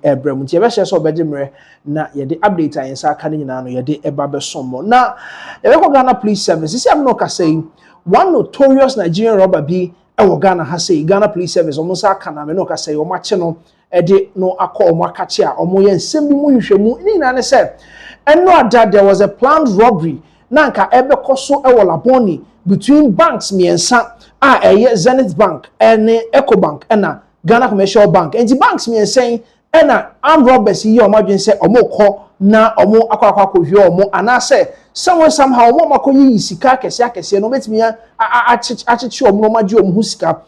ebrem nti ebe share so obedimre na ye de update ayensa aka ne nyina no ye de eba be sommo na ye be ko Ghana Police Service isi am no ka say one notorious Nigerian robber bi ewo Ghana ha say Ghana Police Service omo sa aka na me no ka say omo ache no de no akọ omo akache a omo ye nsem bi mu hwehwemu ni nyina ne say eno ada there was a planned robbery na nka ebe koso ewo Labone between banks miensa a Zenith Bank ene Eco Bank ena Ghana Commercial Bank and the banks miensa ena R0bber yi omadwen say omo kọ na omo akwa hwe omo ana say somehow omo makoyi sika kese no betimi achichi omo no magye omo hu sika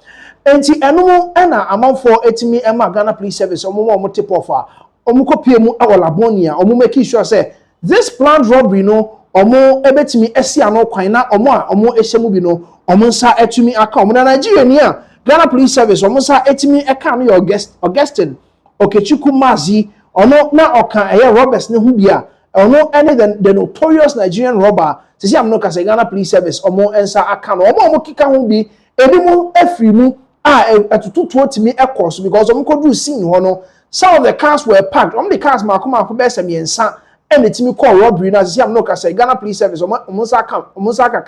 enti eno ena amanfo etimi ema Ghana Police Service omo tip off a omo kopie mu awo Labone a omo make sure say this planned robbery no omo ebetimi esi ano kwan na omo ehyemu bi no omo nsa etumi aka omo na Nigerian a Ghana Police Service omo nsa etumi eka no Augustine Okechuku Maazi ono na oka robbers ne hu bia ono any the notorious Nigerian robber sisi am no ka say Ghana Police Service omo ensa aka no omo kika hu bi edimu afri mu atututu otimi ekos because omo kodu scene ho no some of the cars were packed the cars makoma be sem yensa and etimi call robbery na sisi am no ka say Ghana Police Service omo nsa aka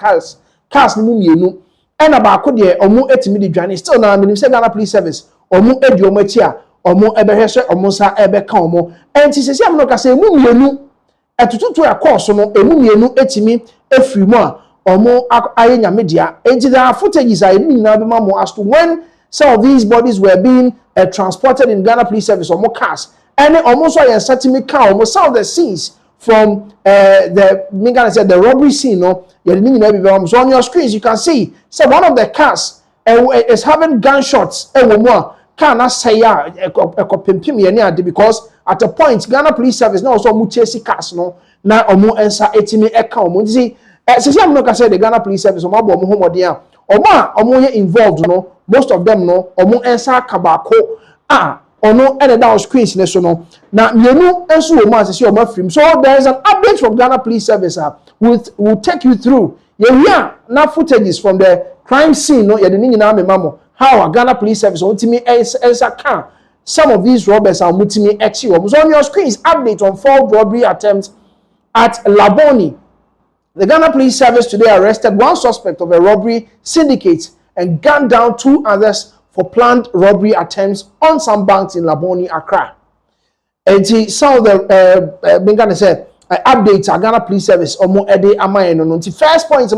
cars ni mu mienu ena ba ko de omo etimi di dwane still na minim say Ghana Police Service omo edi omo achi a omo ebehwese omo sa ebeka omo enti sisi am no ka say mu mienu etututu ekos no emu mienu etimi efri mu a omo ayenya media enti there are footages I need na be mamo as to when some of these bodies were being transported in Ghana Police Service omo cars and omo so yen setimi car omo some of the scenes from the robbery scene no ye need na be so on your screens you can see so one of the cars is having gunshots ewo car na say ya ekopempim ye ne ade because at a point Ghana Police Service na also mu chase cars no na omo ensa etimi eka omo nti sisi am no ka say the Ghana Police Service omo abo omo homode a omo ye involved no most of them no omo ensa kabako ono ene down screens ne so no na mienu enso omo asisi omo afrim so there is an update from Ghana Police Service will take you through here na footages from the crime scene no ye de nyina memamo how Ghana Police Service ultimately ensa can some of these robbers are ultimately actually so on your screens update on 4 robbery attempts at Labone. The Ghana Police Service today arrested one suspect of a robbery syndicate and gunned down 2 others for planned robbery attempts on some banks in Labone, Accra. And some of the Bingana said updates at Ghana Police Service omo ede amayen no. First point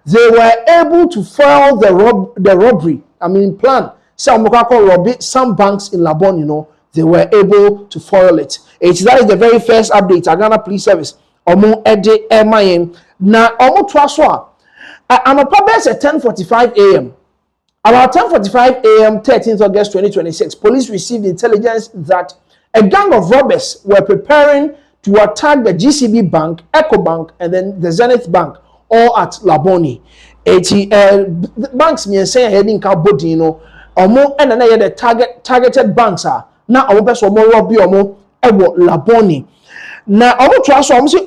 they were able to foil the robbery. I mean plan. Some robbery some banks in Labone, they were able to foil it. That is the very first update at Ghana Police Service. Omo ede emayen na omo twaswa and probably at 10:45 a.m. About 10:45 a.m. 13th August 2026, police received intelligence that a gang of robbers were preparing to attack the GCB Bank, Eco Bank, and then the Zenith Bank, all at Labone. Banks me say heading ka body omo and na the targeted banks are now omo person omo robbery omo ewo Labone. Now,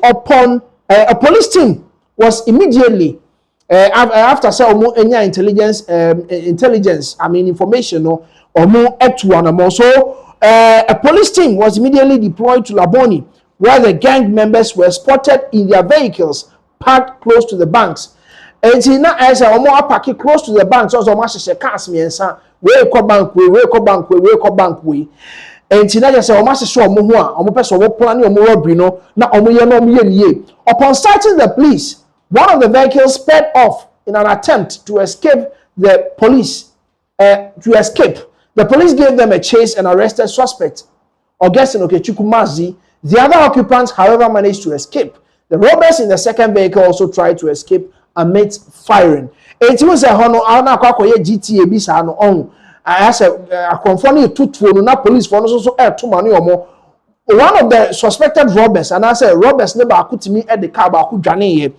upon a police team was immediately after intelligence, information or more so a police team was immediately deployed to Labone, where the gang members were spotted in their vehicles parked close to the banks. And now, as a more parking close to the banks, also much cars me and son, we bank way. And tonight, I say, "O master show omo ho a omo person omo plan omo robbery no na omo ye no omo ye niye." Upon sighting the police, one of the vehicles sped off in an attempt to escape the police. The police gave them a chase and arrested suspect Augustine Okechuku Maazi. The other occupants, however, managed to escape. The robbers in the second vehicle also tried to escape amidst firing. And it was a hono ana kwakoye GTA bi sa no on. I said, a conforming to na police for also air to money or more. One of the suspected robbers, and I said, robbers never could me at the car, but could Jane.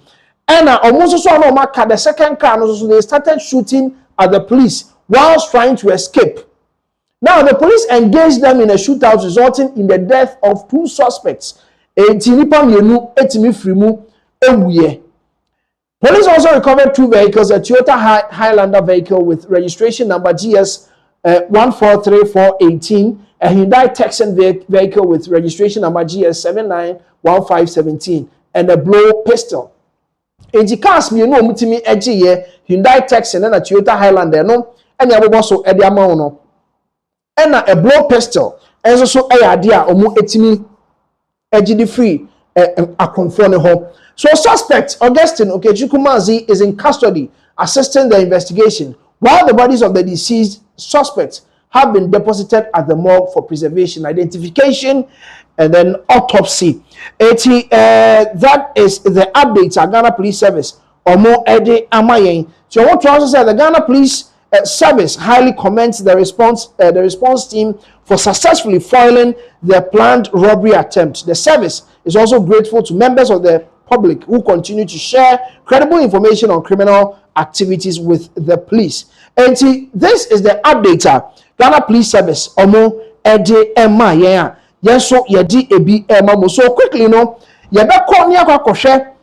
And I almost saw no mark the second car, so they started shooting at the police whilst trying to escape. Now, the police engaged them in a shootout, resulting in the death of 2 suspects. Police also recovered 2 vehicles, a Toyota Highlander vehicle with registration number GS 143418 a Hyundai Texan vehicle with registration number GS791517 and a blow pistol. Enti cars me no mutimi eje ye Hyundai Texan and a Toyota Highlander no enya bobo so e de ama no and a blow pistol enso so e ade a omu etimi eje di free akonfo ne ho. So suspect Augustine Okechuku Maazi is in custody assisting the investigation while the bodies of the deceased suspects have been deposited at the morgue for preservation, identification, and then autopsy. That is the updates at Ghana Police Service. Omo Ede Amayen. So what also said the Ghana Police Service highly commends the response team for successfully foiling the planned robbery attempt. The service is also grateful to members of the public who continue to share credible information on criminal activities with the police. And this is the update. Ghana Police Service omo ede ema yen yes so yedi ebi ema mo. So quickly you be call ni akwa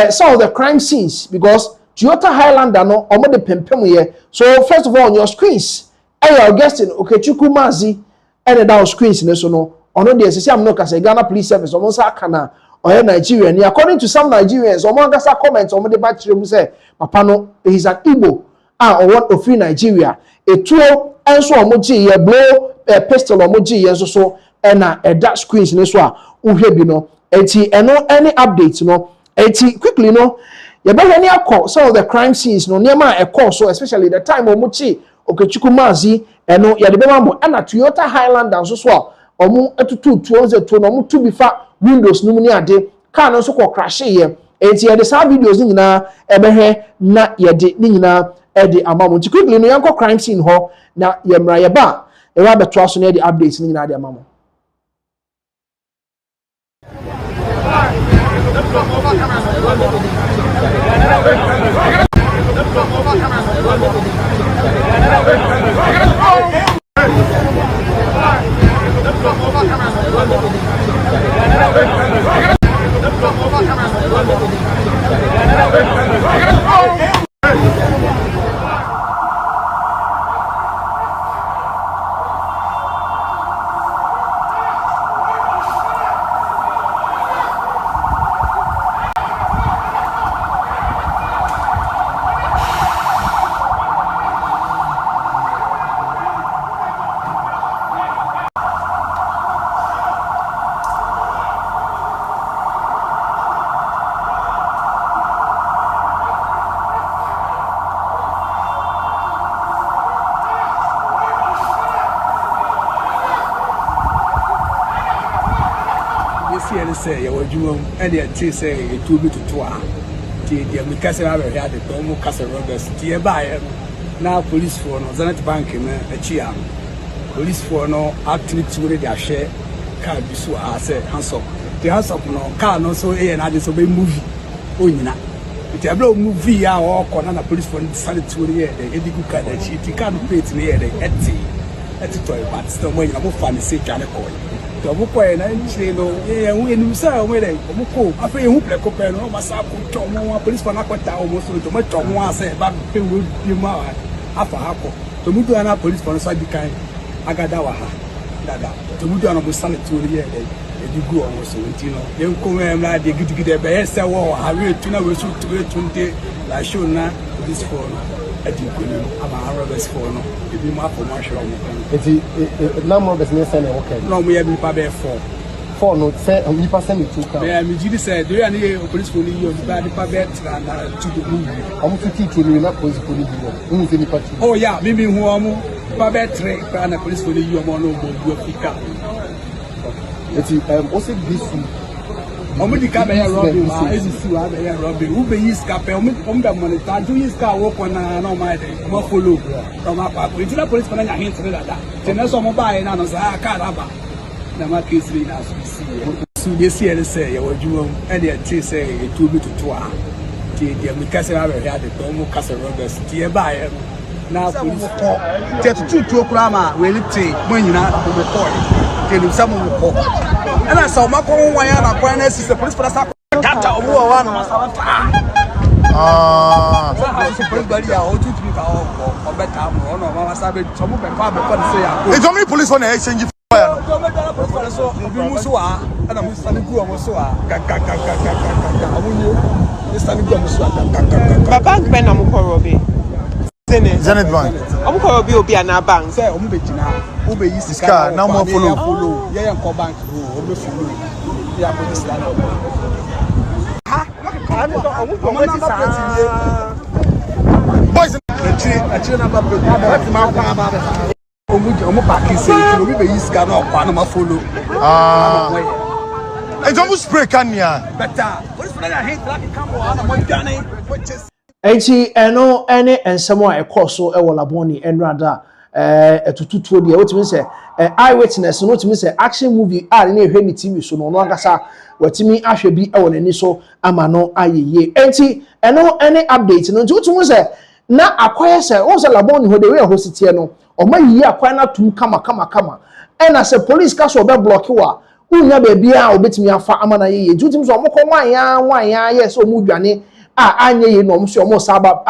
some of the crime scenes because Toyota Highlander no omo de pempem ye. So first of all on your screens Augustine Okechuku Maazi and down screens ne so no ono de sisi am no ka say Ghana Police Service omo sa kana or Nigerian. According to some Nigerians omo gasa comments omo de ba kire mu say papa no is an Igbo or what of free Nigeria etuo enso omoji ye blow pistol omoji ye so na that screens ne so a uhwe bi no enti eno any updates no enti quickly no ye be any akọ some of the crime scenes no niam a ekọ so especially the time omochi Okechuku Maazi eno ye de be mambo na Toyota Highlander so a omo etutu 202 no omo tu bi fa windows no mu ni ade car no so ko crash ye enti ye de sa videos ni nyina ebehwe na ye de ni nyina edi amamo ti quickly no yanko crime scene ho na yemra ye ba e wa beto aso na edi updates ni nyina adi amamo. Say you and the tea say it will be to tour. The Acaccra had the Domo R0bber, dear buyer. Now police for no Zenith Bank in a chia. Police for no activity with their share can't be so as a hands up. The hands up no car no so and I disobey movie. Oh, you know. It's a blow movie or corner police for decided to the air. The Edigu car that she can't pay to the air. At the toy, but still when I'm funny say Janacoy. The boy and I say no, yeah, we knew so where they come. I feel who play copper, no, my sack, police for Nakota almost to my Tom once said, but they will be more after Hako. To move to another police for the side behind Agadawaha. To move to another solid to the year, they go almost 17. They come and like they get to get a best war. I will tuna will shoot to 20 like show now this phone. I think I'm R0bber for no. If you map for my show, it's a number of business and okay. No, we have been paid for no say, and we pass any 2 cars. Yeah, Mijidi said, do you any police for you? Bad paper and to the movie. I'm to teach you not police for you. Oh, yeah, maybe who are paper trick and a police for you. I'm on no pick up. It's also this. Omudi ka be robbery ma ezisi wa be robbery who be use ka pe omda monitor do use ka work on na my mo follow from apa police for na hint that then so mo buy na no sa car aba na ma case be na so dey see any say you adwuma and dey tell say it will be to tour the Acaccra had the Domo R0bber dear buyer now police to kura ma we lite when you na go report tell him some will call. And I saw my one and I see the police for the sack. Tata or one it's only police on the exchange car. So obi mu so a ana mu sane gu omo so a amunye this sane gu omo so a bank ben am korobe Zenith Bank. am korobe obi ana bank say omo be gina wo be yi sika na mo follow ye nko bank o be follow ya police la ha omo ti sa boys actually number plate what ma kwa ba omo parking say omo be yi sika na okwa na ma follow and don't spray can ya better police for that hate like come on mo dwane which is enti eno ene ensemo a ekoso e wo Labone enrada etututuo de wotimi se eyewitness no wotimi se action movie na ehwe ni TV so no agasa watimi ahwe bi e wo nani so ama no ayeye enti eno ene update no nti wotimi se na akwaye se wo se Labone ho de we hositie no omayi akwaye na tum kama ena se police ka so be block wa unya be bia obetimi afa ama na yeye nti wotimi so omko wan yes omudwane anye ye no mso omo saba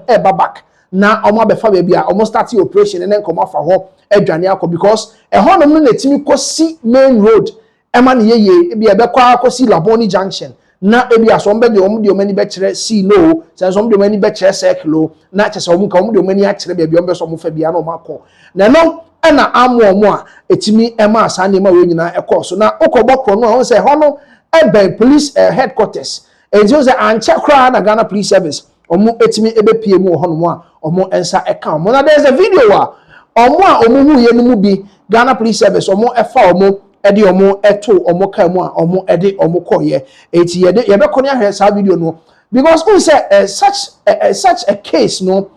eba back na omo abefa be bia omo start operation and then come afa ho adwane akọ because honom no netimi kosi main road ema ne ye bia be kwa kosi Labone junction na ebia so mbe de omo de omani be kire see no se so omo de omani be kire circle na che se omo ka omo de omani a kire bia omo be so omo fa bia na omo akọ na no na amu a etimi ema asa ne ma we nyina ekọ na okobokro no se hono ebe police headquarters ejo se ACCRA na Ghana Police Service omo etimi ebepie mu hono a omo ensa eka omo na there's a video omo hu ye no mu bi Ghana Police Service omo efa omo ede omo eto omo ka mu a omo ede omo koye eti ye be kono ahwe sa video no because who say such a case no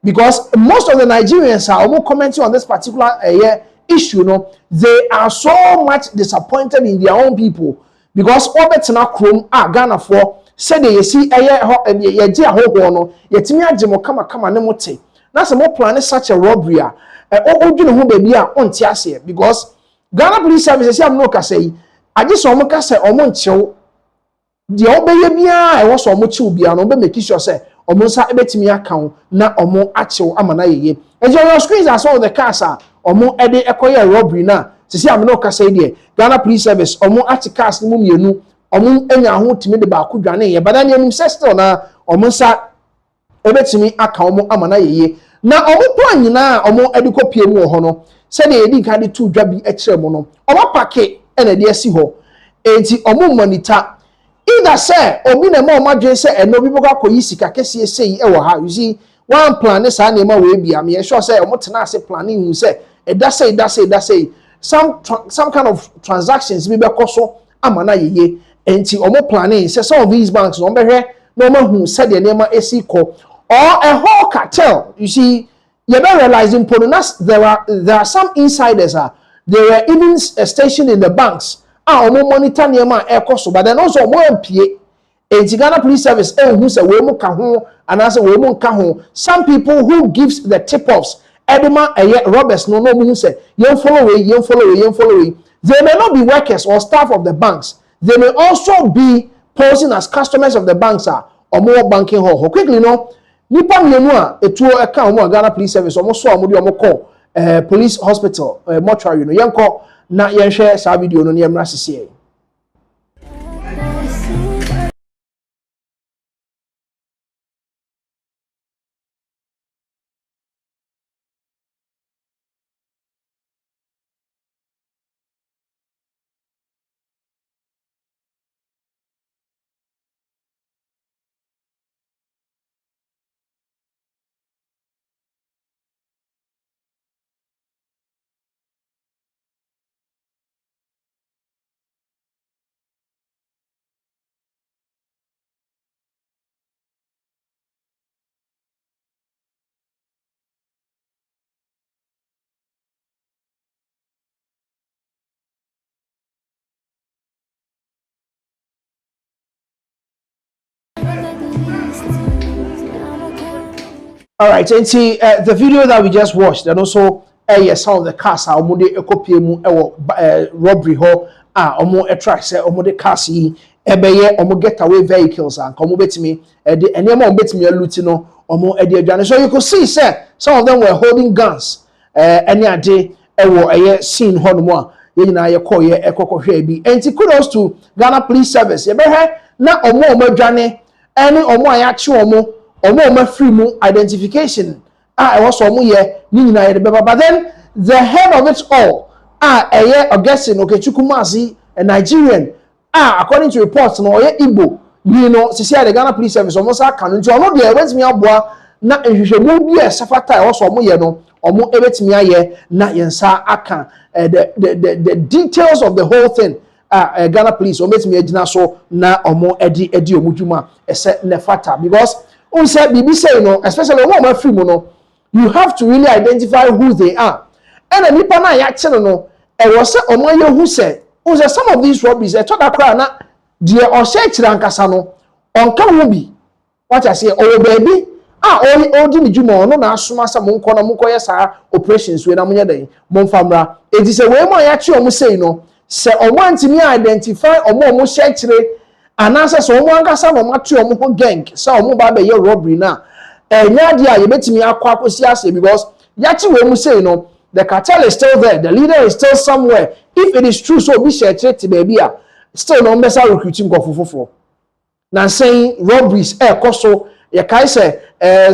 because most of the Nigerians are omo commenting on this particular issue no they are so much disappointed in their own people because obetina krom Ghana for said they see ye dia hoho no yetimi agemo kama ne mote na se mo plan such a robbery odwene ho baby a onti ase because Ghana Police Service say am no ka say age so mo ka say omo nchew de obeye bia e wo so mo chew bia no be make sure say omo nsa ebetimi account na omo achew amana yeye and your screens are some of the cars omo ede ekoye robbery na sisi am no ka say de Ghana Police Service omo cars ni mu mienu omo enya ho timi de ba akudwane ye bada ne anim still na omo nsa ebetimi aka omo amana yeye na omo plan nyina omo ede kopie mu ho no se de edi ka de tu dwa bi ekire mo no omo pake ena de asi ho enti omo monitor either say obi na ma omadwen say eno bi boko akoyi sika kese sei e wo ha you see one plan sa na ma we bia me sure say omo tena ase planning hu say da say some kind of transactions be koso amana yeye enti omo planning say some of these banks no behwe no ma hu say de nema esi ko or a whole cartel you see you be realizing ponas there are some insiders they were even stationed in the banks omo monitor nema e koso but then also omo empie enti Ghana Police Service hu say we mu ka ho anase we mu nka ho some people who gives the tip offs Edema robbers no mu say yen follow way they may not be workers or staff of the banks they may also be posing as customers of the banks or more banking hall quickly no nipa mienu a etuo eka omo Ghana Police Service omo so omo de omo call police hospital mortuary no yenko na yenhwe sa video no ne yemra sese. All right, and see the video that we just watched, and also some of the cars are omo de ekopie mu robbery ho omo attract say omo de cars yi ebeye omo getaway vehicles and omo betimi de enema omo betimi aluti no omo de adwane. So you could see say some of them were holding guns any ade ewo eye scene ho no mo a ye nyina ye call ye ekokohwe bi enti kudos to Ghana Police Service ye behwe na omo adwane ene omo ayache omo free mu identification ewo so omo ye ni nyina ye de beba. But then the head of it all eye Augustine Okechuku Maazi, a Nigerian according to reports no ye Igbo you know sisi the Ghana Police Service almost aka nti ono de wetimi aboa na ehwehwemu bi safata ewo so omo ye no omo ebetimi aye na yensa aka the details of the whole thing Ghana Police obetimi agina so na omo edi omudwuma ese nefata because on say bibi say no especially omo free mu no you have to really identify who they are and nipa na ya che no ewo se omo ye hu say on say some of these robberies e to da kra na de o se kire ankasa no onka wo bi what I say o baby o di ni dwuma ono na asoma sa monko na monko ye sa operations we na monye den monfamra edi se we mo ya che omo sei no se omo antimi identify omo se kire anasa so omo ankasa no mate omo ho gang sa omo ba be ye robbery na enya dia ye betimi akwa akosi ase because ya che we mo sei no the cartel is still there, the leader is still somewhere. If it is true so be share to baby still no mbesa recruiting go fofofo na saying robberies koso ye kai say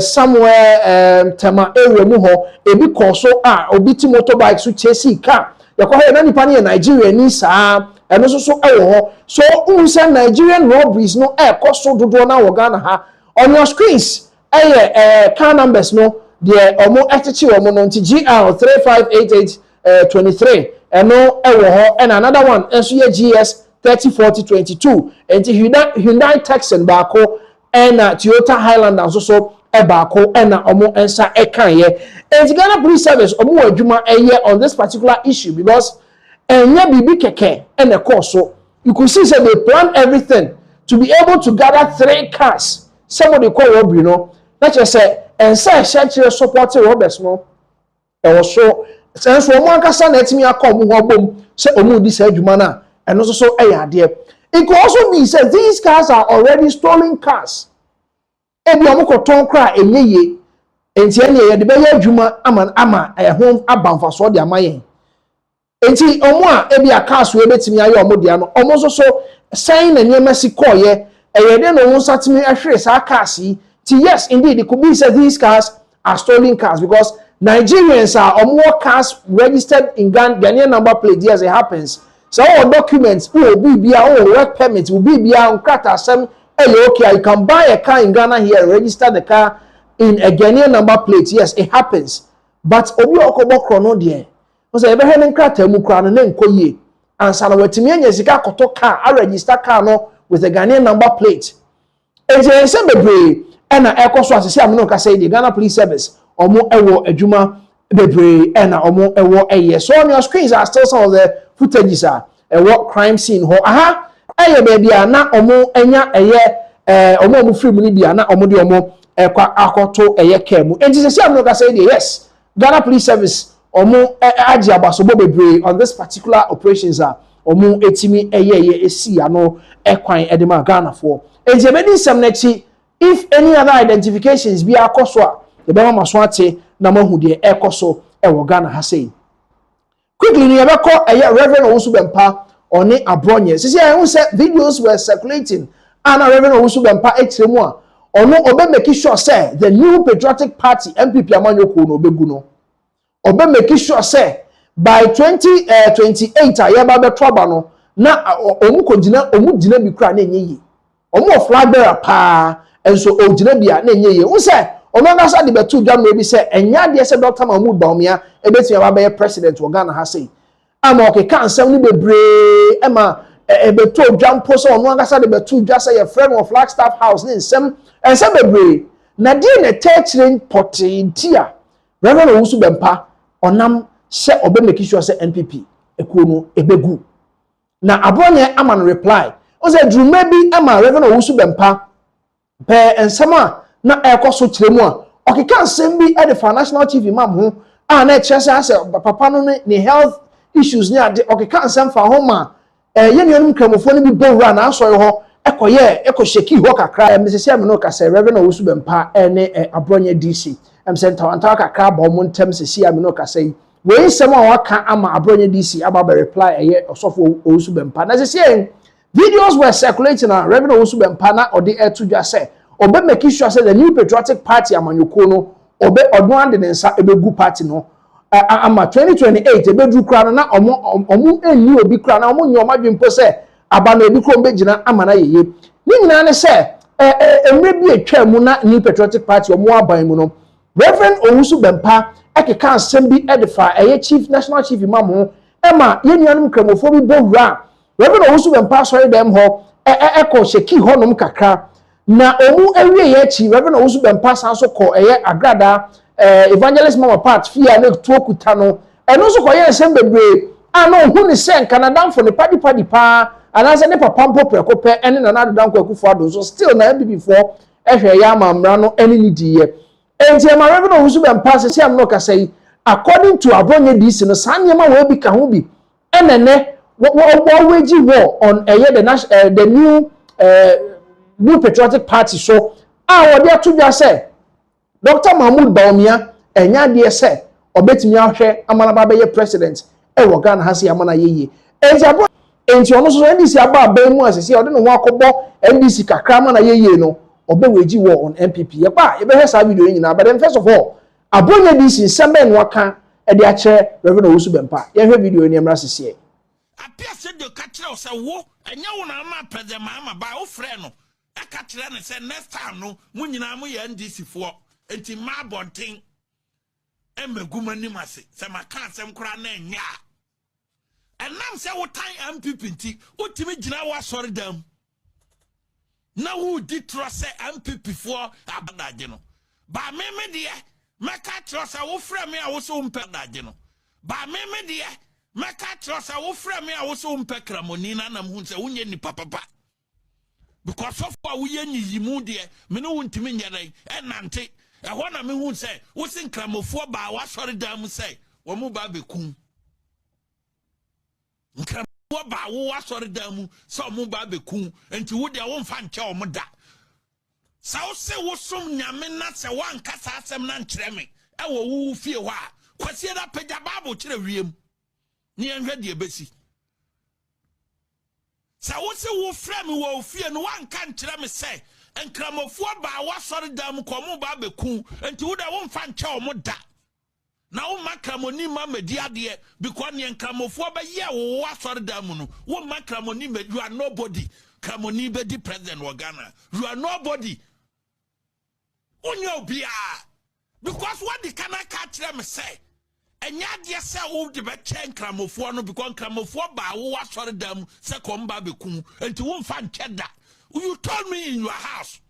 somewhere tema area mu ho ebi koso obi ti motorbike so chase car ye ko he na nipa ne Nigeria ni saa eno so ho so unse Nigerian robberies no koso dodo na wo Ghana ha on your screens car numbers no the omo etechi omo no nti GR 358823 eno ewo ho and another one enso ye GS 304022 enti Hyundai Texan baako and Toyota Highlander so baako and omo ensa ekan ye enti Ghana Police Service omo adwuma on this particular issue because enya bibi keke and a course so you could see say they plan everything to be able to gather 3 cars somebody call robbery no let's just say and say share support robbers no e was so sense wo mo akasa na etimi akom ho bom say omu di say adwuma na eno so ade it could also be said these cars are already stolen cars ebi omu ko ton kra enyeye enti ene ye de be ya adwuma ama home abamfa so de amaye enti omu a ebi cars we betimi aye omu de ano omu so sign na nyema si koye eyede no won satimi ahwere sa cars yi. Yes, indeed, it could be said these cars are stolen cars because Nigerians are more cars registered in Ghanaian number plate. Yes, it happens. So all documents will be work permits will be on Kata. Okay, you can buy a car in Ghana here and register the car in a Ghanaian number plate. Yes, it happens. But obi okobo krono de. Because ebe hen Kata mu kra no nko ye. Ansa na wetimi anya sika koto car, a register car no with a Ghanaian number plate. Eje se bebre ena ekoso asese amno ka say the Ghana Police Service omo ewo adwuma bebre ena omo ewo eye so on your screens are still some of the footages ewo crime scene ho eye baby na omo enya eye omo free mu ni bia na omo de omo ekwa akoto eye kemu enti sese amno ka say yes Ghana Police Service omo agi abasobo bebre on this particular operations omo etimi eye esi ano ekwan edema Ghana for enti ebedi sem na chi if any other identifications be akoswa the bema maswate na mahu de ekoso ewo Ghana ha say quickly ni ebeko Reverend R0bber oni abronye sisi I say videos were circulating and Reverend R0bber etremu a ono obe make sure say the new patriotic party MPP amanyoko no obegu no obe make sure say by 2028 ayeba be trouble no na omu dina bi kra na enyeyi omu flag bearer pa enso ogina bia na enye ye wo se ono na sa de betu dwa no bi se enya de se Dr. Mahmoud Baumia ebeti ya ba president wo Ghana ha sei ama okeka ansem ni bebre ema betu dwa mpo so ono na sa de betu dwa se ye friend of Flagstaff House ni ensem bebre na di na techering potentia Reverend R0bber onam se obe make sure se NPP ekuo no ebegu na abonye ama no reply o se drume bi ama Reverend R0bber pe ensema na ekoso kiremu a okeka nsem bi e the financial chief imam ho na chese ase papa no ni health issues ni ade okeka nsem fa ho ma yenuanum kramofo ni bi bowra na aso ho ekoye ekosheki ho kakra mesese me no ka se Reverend R0bber ene abronye DC say ntawantawa kakra ba omo ntem sesi amino kasa yi we sem a waka ama abronye DC aba reply eye osofo owusu bempa na sesi videos were circulating on revenue owusu bempa na odi etu dwa say obe make sure say the new patriotic party amanyoko no obe odno ande ne nsa ebegu party no ama 2028 ebedru kra na omo eni obi kra na omo nyoma dwempo say aba na obi kro mbegina amana yeye ni nyina ne say emre bi atwa mu na new patriotic party omo aban mu no Reverend owusu bempa ekeka asem bi edifa chief national chief imam ho ema yenuanum kramofo bi bowura Reverend owusu bempa sorry dem ho eko sheki ho nom kakra na omu ewie ye chi Reverend owusu bempa san so ko agrada evangelist mama part fia na tuo kuta no eno so ko ye nsem bebre ana ohu ni sen Canada for ne padi pa ana se ne papa mpo prekope ene na nadodan ko akufo ado so still na before ehwe ya amamra no ene ni diye enti ma Reverend owusu bempa se am no kasa yi according to abonye DC no sanyema we bi ka ho bi enene wage war on the new patriotic party so wodi atudwa say Dr. Mahmoud Baumia enya de say obetimi ahwe amana ba be president wo Ghana ha se amana yeye enti ono so NDC aba ba mu asese odi no akobo NDC kakra amana yeye no obe wage war on MPP ye ba ye be hesa video nyina but then first of all abonye DC sembe no aka e de ache Reverend owusu bempa ye hwe video ni emra sese apia se de ka kire o se wo enya wo na ma president Mahama ba wo frɛ no aka kire ne se next time no mu nyina mu ye NDC fo enti ma bonten emegumani mase se maka asem kura na enya enam se wo tan MPP nti utimi gina wa sori dam na wo di trust MPP fo abadaje no ba me de maka trust wo frɛ me a wo so mpadaje no ba me de maka trust wo frɛ me a wo so mpekramoni na nam hu se wonye ni papa because of what we yimu de me no wontimi nyere enante ehɔ na me hu se wo sin kramofo ba wa sɔre dam se wo mu ba bekum nkramofo ba wo wa sɔre dam se wo mu ba bekum enti wo de wo mfa nkyɛ wo mu da sa wo se wo som nyame na se wan kasa asɛm na nkyerɛ me ɛwɔ wo fie hɔ a kwasie da pagya bible kyerɛ wiem ni enhwe de ebesi sa wo se wo frɛ me wo fie no wan ka nkyerɛ me se enkramofo ba wa sɔre dam ko mo ba beku enti wo da wo mfa nkyɛ wo mo da na wo makramoni ma medi ade because ne enkramofo ba ye wo wa sɔre dam no wo makramoni me you are nobody kramoni be di president wa Ghana you are nobody onyo bia because what the kana ka kyerɛ me say enya de se wo de be kyɛn kramofo no because kramofo ba wo wa sɔre dam se ko mba beku enti wo mfa nkyɛ da. You told me in your house.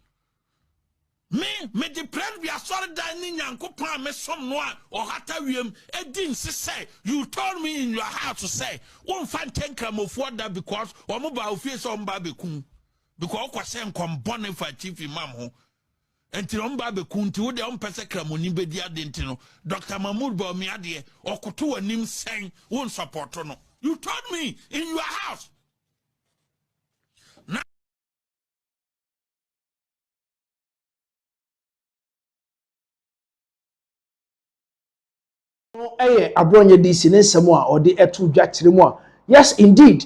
Me the plan be a solid dining yanko plan me some noa or hata wiem edin say you told me in your house to say one fan 10 gram of water because or mobile face on babekum because kwasem kombone for chief imam ho enti on babekum ti wo de on pese kramoni be dia dentino Dr. Mahmoud Baumia de okoto anim sen won support no you told me in your house. Abronye DC ne nsemo a odi etu dwa kire mu a yes indeed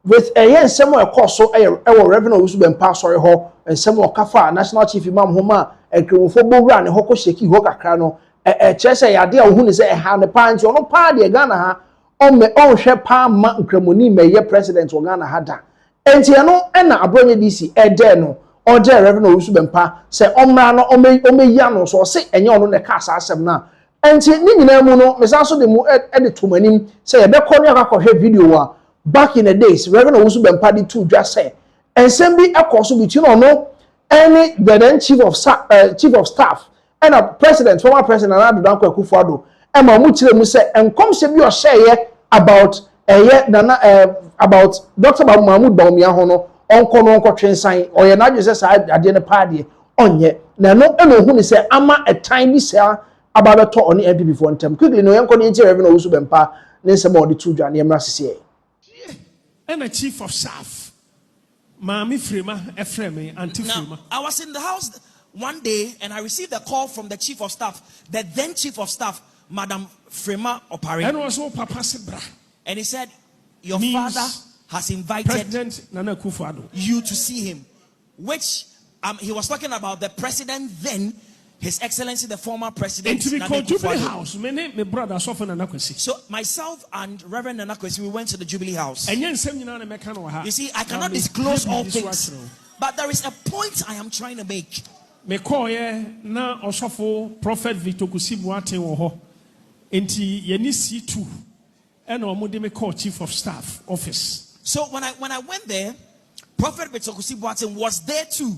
with nsemo ekoso ewo Reverend owusu bempa sorry ho nsemo okafa national chief imam ho ma ekremofo bowura ne ho ko sheki ho kakra no kyerese yade a ohu ne se ha ne pa nti ono pa de Ghana ha onhwe pa ma nkremoni meye president wo Ghana ha da enti no na abronye DC ede no ode Reverend owusu bempa se omra no omeya no so se enye ono ne ka asasem na enti ni nyina mu no mesanso de mu de tomanim say ye be kɔ no akɔhwɛ video a back in the days Reverend owusu bempa di tu dwa say ensem bi ekɔso between ono any the then chief of staff and a president former president Anadodan Akufo-Addo ema mu kire mu say enkom se bi o share about about Dr. Mahmoud Baumia ho no onko no onko twensan oye na dwe say sa ade ne paade onye na no hu ni say ama a time bi say about to on MPP for ntem quickly no yanko ni Reverend owusu bempa ne nsem odi tu dwa ne emra sese and a chief of staff Mami Frema Efreme anti Frema. I was in the house one day, and I received a call from the chief of staff, the then chief of staff, Madam Frema Opari. And also Papa Sebra. And he said, your father has invited President Nana Akufo-Addo you to see him. Which he was talking about the president then, His Excellency, the former president. And to be called Jubilee House. My name, my brother, Sofan Anakwesi. So myself and Reverend Anakwesi, we went to the Jubilee House. And you see, I cannot disclose all things, but there is a point I am trying to make. Me call na Osofo Prophet Victor Kusibuate wo ho. Enti ye ni C2. And omode me call Chief of Staff office. So when I went there, Prophet Victor Kusibuate was there too.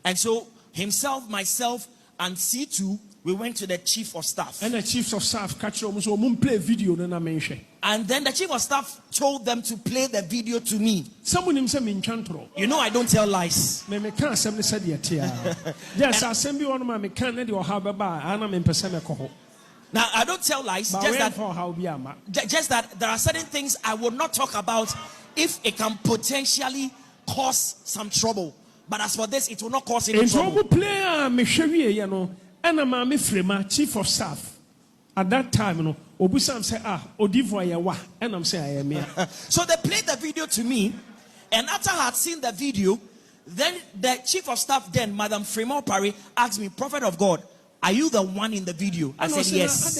And so himself, myself, and C2, we went to the chief of staff. And the chief of staff catch almost play video na mention. And then the chief of staff told them to play the video to me. Someone himself in chantro. You know I don't tell lies. Me can't assembly said yet. Yes, assembly one of my can't let R0bber and I'm in person. Now I don't tell lies. Just that there are certain things I will not talk about if it can potentially cause some trouble. But as for this, it will not cause any trouble. Player, me you know, and I'm a Frema, chief of staff. At that time, you know, Obusam say, Odivoya, and I'm saying, I am here. So they played the video to me, and after I had seen the video, then the chief of staff, then Madam Frema Opari, asked me, Prophet of God, are you the one in the video? I said, yes.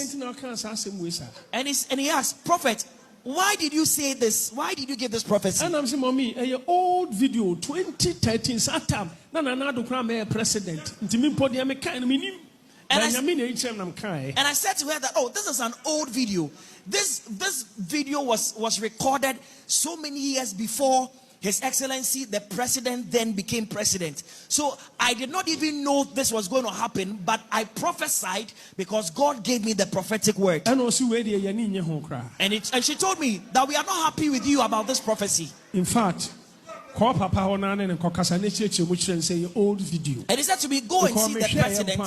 And he asked, Prophet, why did you say this? Why did you give this prophecy? And I'm saying, Mommy, a old video, 2013, Satam, Nana president. And I said to her that, oh, this is an old video. This video was recorded so many years before His Excellency, the president, then became president. So I did not even know this was going to happen, but I prophesied because God gave me the prophetic word. And she told me that we are not happy with you about this prophecy. In fact, call Papa Onan and Kokasa say old video. And he said to me, go and see the president.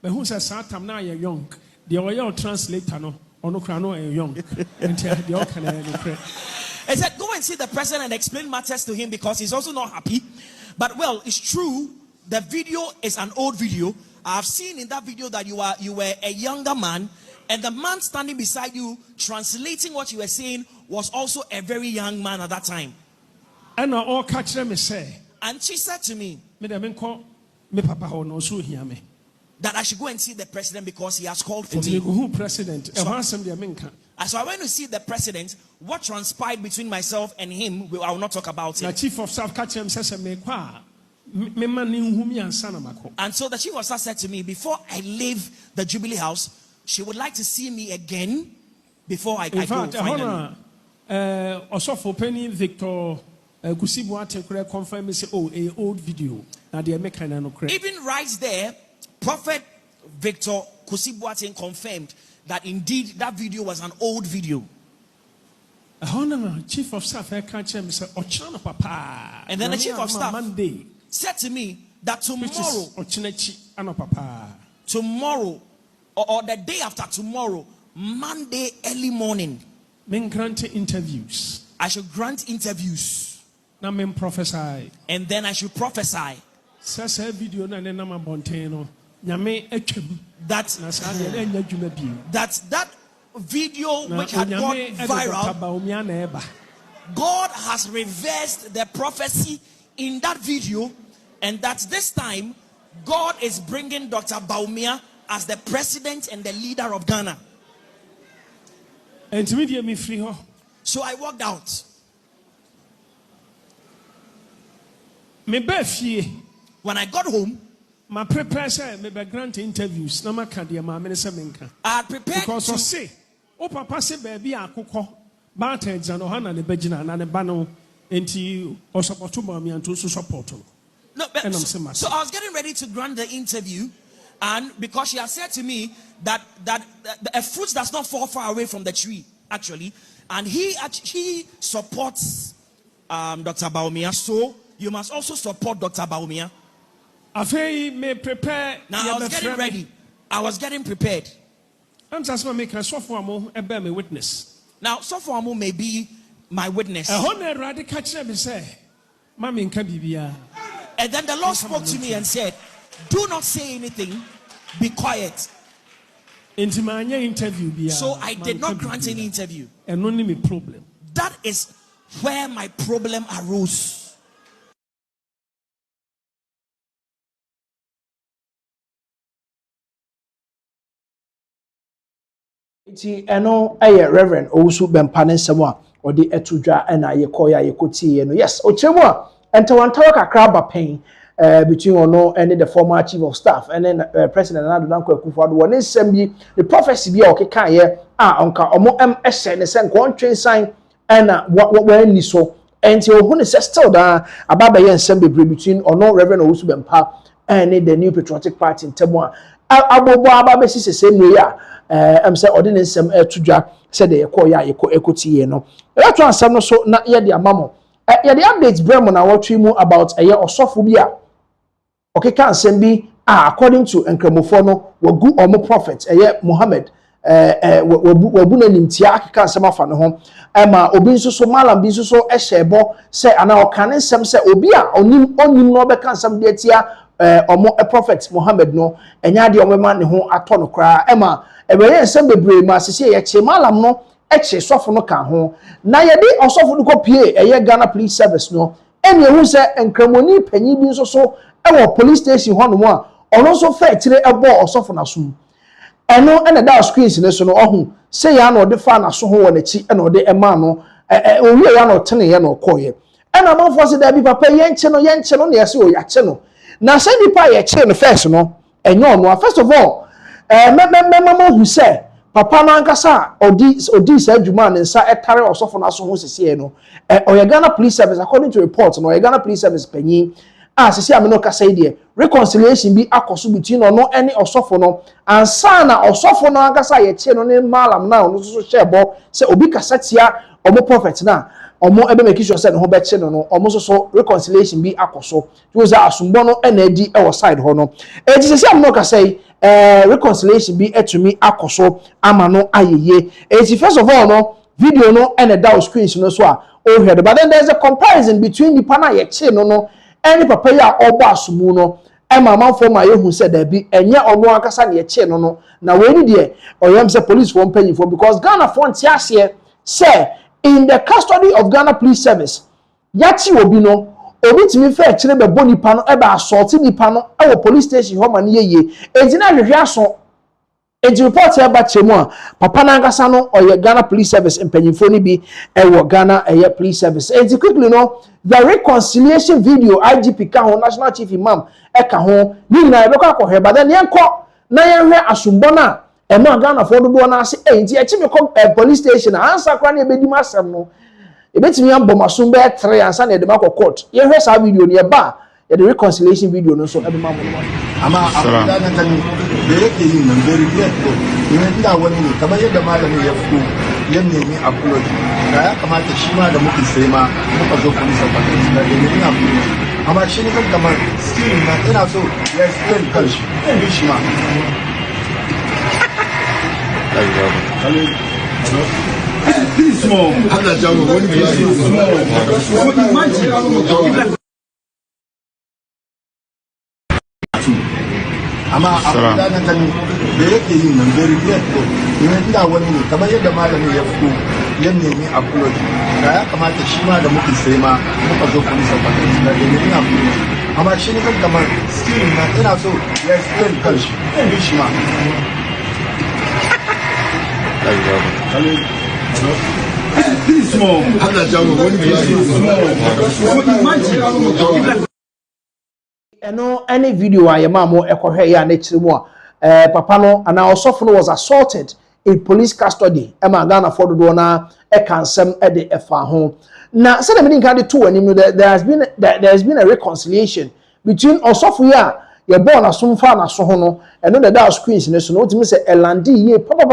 But who says Satam now you're young? The oil translator no young. He said, go and see the president and explain matters to him because he's also not happy. But well, it's true. The video is an old video. I've seen in that video that you were a younger man, and the man standing beside you translating what you were saying was also a very young man at that time. And all catch them say. And she said to me that I should go and see the president because he has called for me. Who president? So I went to see the president. What transpired between myself and him, I will not talk about it. Chief of staff catch him says, and so the chief of staff said to me, before I leave the Jubilee House, she would like to see me again before I go finally. Also for Penny Victor Kusibuate confirm say, oh, a old video. Even right there, Prophet Victor Kusibuate confirmed that indeed that video was an old video. Chief of staff catch him say, Papa. And then the chief of staff said to me that tomorrow or the day after tomorrow, Monday early morning, grant interviews. I should grant interviews. Now prophesy. And then I should prophesy. Video that video which had gone viral, God has reversed the prophecy in that video, and that this time God is bringing Dr. Bawumia as the president and the leader of Ghana. So I walked out. When I got home, my prepare say me grant interviews na maka de ma me se menka. I had prepared because to say o papa say baby akokɔ ba ta exano ha na ne bagina na ne ba no enti o support ma me anto so support no. No, but, so I was getting ready to grant the interview, and because she had said to me that a fruit does not fall far away from the tree actually, and he supports Dr. Bawumia, so you must also support Dr. Bawumia. May prepare. Now I was getting ready. I was getting prepared. I'm just going to make a software witness. Now, software may be my witness. And then the Lord spoke to me and said, Do not say anything. Be quiet. So I did not grant any interview. And only me problem. That is where my problem arose. Iti eno Reverend Owusu Bempane nsɛm or the etudwa na yekoya yekoti no. Yes, ochemu a entawantawa kakra ba pen between ono and the former chief of staff and then President Nana Danko Akufo-Addo woni nsɛm bi the prophecy bi a okeka ye onka omo ehye ne sen ko ntwen san na wa ni so enti ohu ne still da ababa ye nsɛm bebre between ono Reverend Owusu Bempa and the New Patriotic Party ntemu a abobo ababa si sese nwe ya say ordinance etudwa said the ekoti no that one some no so na ye the amamo ye the updates bremo na what we mu about ye osofo bi a okeka nsem bi according to enkramofo no wagu omo prophet ye Muhammad wabu na nimtia akeka nsem afa no ho ma obi nso so malam bi nso so ehye say ana okane nsem say obi a onim no obeka nsem de atia omo prophet Muhammad no enya de omema ne ho ato no kra ma ebeye nsem bebre ma sese ye che malam no eche sofo no ka ho na ye di osofo no kopie eye Ghana Police Service no ene ehu se enkramoni panyi bi nso so ewo police station ho no mo a ono so fa tire ebo osofo na so eno ene da screens ne so no ohu se ya na ode fa na so ho wo na chi ene ode ema no owie ya na otene ye na okoye ena manfo se da bi papa ye nche no na ye se o ya che no na se nipa ye che no first no enyo no first of all mama who say papa na ankasa odi sa adwuma ne nsa etare osofo na so ho sese no oye Ghana Police Service according to reports no oye Ghana Police Service panyin sese ameno kasa ide reconciliation bi akoso between no any osofo no ansa na osofo no ankasa ye che no ne malam na no so shebo se obi kasa tia omo prophet na omo ebe make sure say no ho be che no omo so reconciliation bi akoso you say asumbo no na edi e wo side ho no sese ameno kasa reconciliation be etumi akoso ama no ayeye first of all no video no and a down screen no so overhead but then there's a comparison between the pana ye che no any papa ya obo asumu no e mama for my who said there be enye ono akasa na ye che no na we ni de oyam say police for pay for because Ghana front here say in the custody of Ghana Police Service yachi obi no obi timi fa kire be boni pa no e ba assault ni pa no e wo police station ho ma ne yeye ejina hwehwe aso eji report e ba chemu a papa na ngasa no oye Ghana Police Service empanyimfo ni bi e wo Ghana Police Service enti quickly no the reconciliation video IGP ka ho National Chief Imam e ka ho ni na e be kwa kohwe ba then yenko na yenhwe asumbo na e ma Ghana fo dodo na ase enti e chimi ko police station ansa kra na e be di masem no ebetimi ambom asumbe 3 ansa na e de makọ court ye hwe sa video ni e ba e the reconciliation video no so e be ma mo ama afda na kan da yake yin nan very clear to ina wani ne kamar yadda malami ya fito yanne ne apology da ya kamata shi ma da muke sai ma muka zo police department da ne ina apology amma shi ne kan kamar still na ina so ya explain kanshi shi ma This small. Ama afda na kan da yake yin nan very clear to ina wani ne kamar yadda malami ya fito yanne ne apology da ya kamata shi ma da muke sai ma muka zo police department da ne ina apology amma shi ne kan kamar still na ina so ya explain kanshi shi ma This small. Any video I mamo ekohwe ya na chirimu papa no ana osofo no was assaulted in police custody e ma Ghana for do na e kansem e de efa ho na say na me nka de to anim there has been a reconciliation between osofo ya ye born asumfa na so ho no eno the da screens ne so no timi say elandi ye papa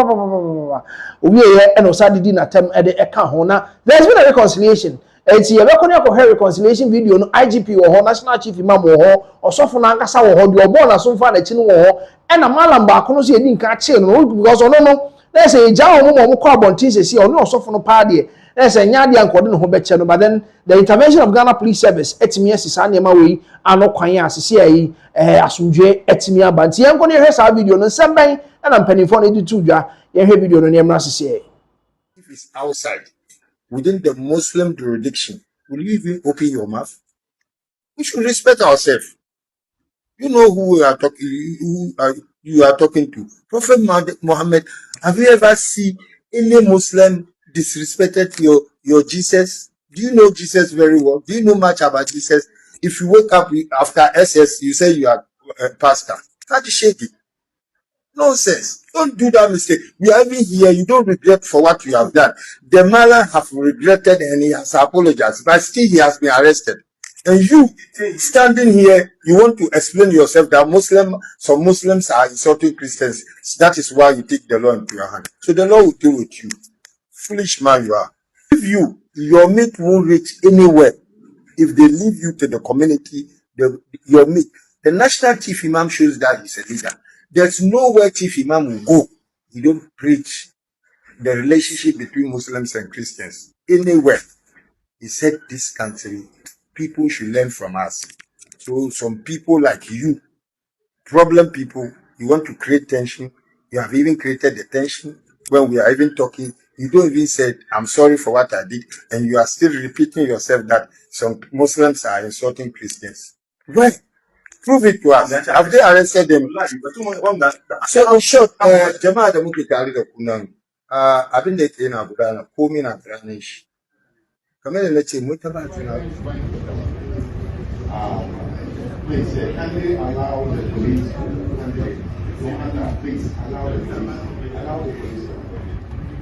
owie ye eno sadidi na tem e de eka ho na there has been a reconciliation enti ye be kono akọ reconciliation video no IGP wo ho National Chief Imam wo ho osofo na nkasa wo ho de born asumfa na chi no wo ho e na malam ba kono so ye di nka che no because ono no na say eja wo mo ko abontin sesi ono osofo no pa de There's a nyadi anko no ho beche no, but then the intervention of Ghana Police Service etimi asisa nneema we ano kwan asisi ayi asumdwe etimi aba nti yenko ne hwe sa video no semben na mpanimfo no di tudwa ye hwe video no ne emra asisi ayi. If it's outside, within the Muslim jurisdiction, will you even open your mouth? We should respect ourselves. You know who we are talking, you are talking to. Prophet Muhammad, have you ever seen any Muslim disrespected your Jesus? Do you know Jesus very well? Do you know much about Jesus? If you wake up after SS, you say you are a pastor. Can't you shake it? Nonsense. Don't do that mistake. We are even here. You don't regret for what you have done. The man have regretted and he has apologized, but still he has been arrested. And you standing here, you want to explain yourself that some Muslims are insulting Christians. That is why you take the law into your hand. So the law will deal with you. Foolish man you are. If your mate won't reach anywhere, if they leave you to the community, your mate, the national chief imam shows that he's a leader. There's nowhere chief imam will go. He don't preach the relationship between Muslims and Christians. Anywhere. He said this country, people should learn from us. So some people like you, problem people, you want to create tension. You have even created the tension when we are even talking. You don't even say, I'm sorry for what I did. And you are still repeating yourself that some Muslims are insulting Christians. Why? Prove it to us. Have they arrested them? So in short, Jama'a da muke tare da kunan, abin da yake yana gudana, komai na gudana shi. Kamar da nace mu ta ba tuna. Please, kindly allow the police, please allow the police, allow the police.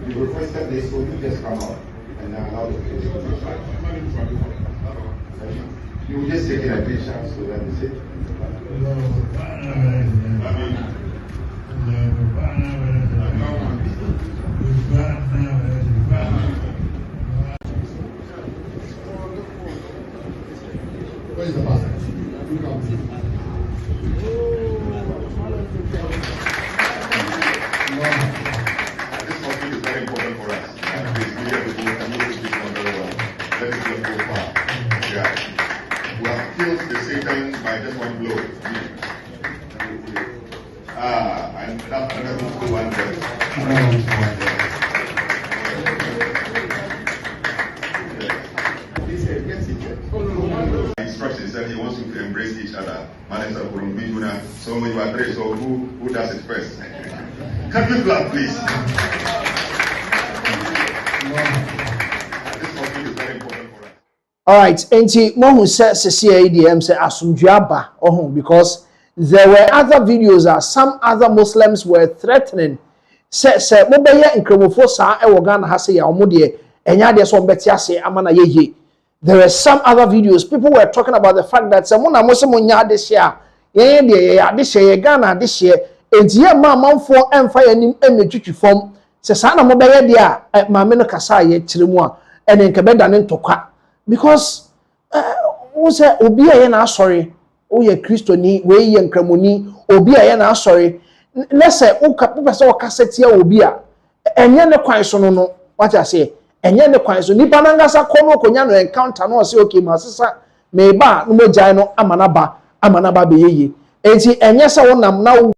You requested this, so you just come out and allow the police to take part. You just take an attention so that is it. Where is the pastor? This topic is very important for us. And please, we have to do and you this one very well. Let us just go far. Yeah. We have killed the Satan by just one blow. And that's another one there. Instructions that he wants you to embrace each other. So you are three, so who does it first? Can we clap, please? This topic is very important for us. All right, enti mo hu se CCADM say asumdwaba because there were other videos that some other Muslims were threatening say mo be ye nkremofo sa e wo Ghana ha say ya omo de enya de so mbeti ase amana yeye. There were some other videos. People were talking about the fact that some na mo se mo nya this year. Ye de this year Ghana this year. Enti ye ma manfo emfa yanim emetwitwi fom. Se sa na mo be ye de a ma me no kasa ye kiremu a ene nke be dane ntokwa. Because who say obi a ye na asori o ye Kristoni we ye nkramoni obi a ye na asori na se o ka pese o kasete a obi a enye ne kwan so no what I say enye ne kwan so nipa na ngasa kono konya no encounter no say okay ma sesa me ba no mogyan no amanaba be yeye enti enye se wonam na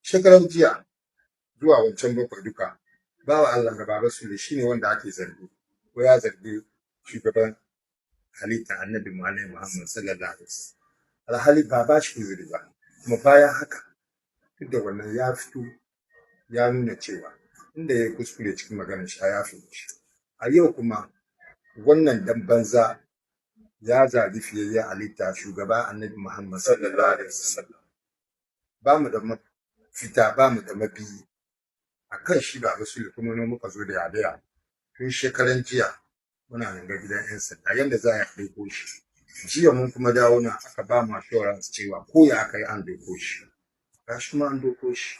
shekaran jiya zuwa wancan bakwai duka bawa Allah da baba su shine wanda ake zargi ko ya zargi shugaban halitta annabi Muhammad sallallahu alaihi wasallam alhali baba shi zuri ba kuma bayan haka duk da wannan ya fito ya nuna cewa inda ya kuskure cikin maganar shi ya fi a yau kuma wannan dan banza ya zabi fiyayyen halitta shugaba annabi Muhammad sallallahu alaihi wasallam ba mu da fita ba mu da mabiyi akan shi ba wasu kuma ne muka zo da yadaya tun shekaran jiya muna nan ga gidan yan sanda yanda za a ɗauko shi jiya mun kuma dawo na aka ba mu assurance cewa ko ya aka yi an ɗauko shi gashi ma an ɗauko shi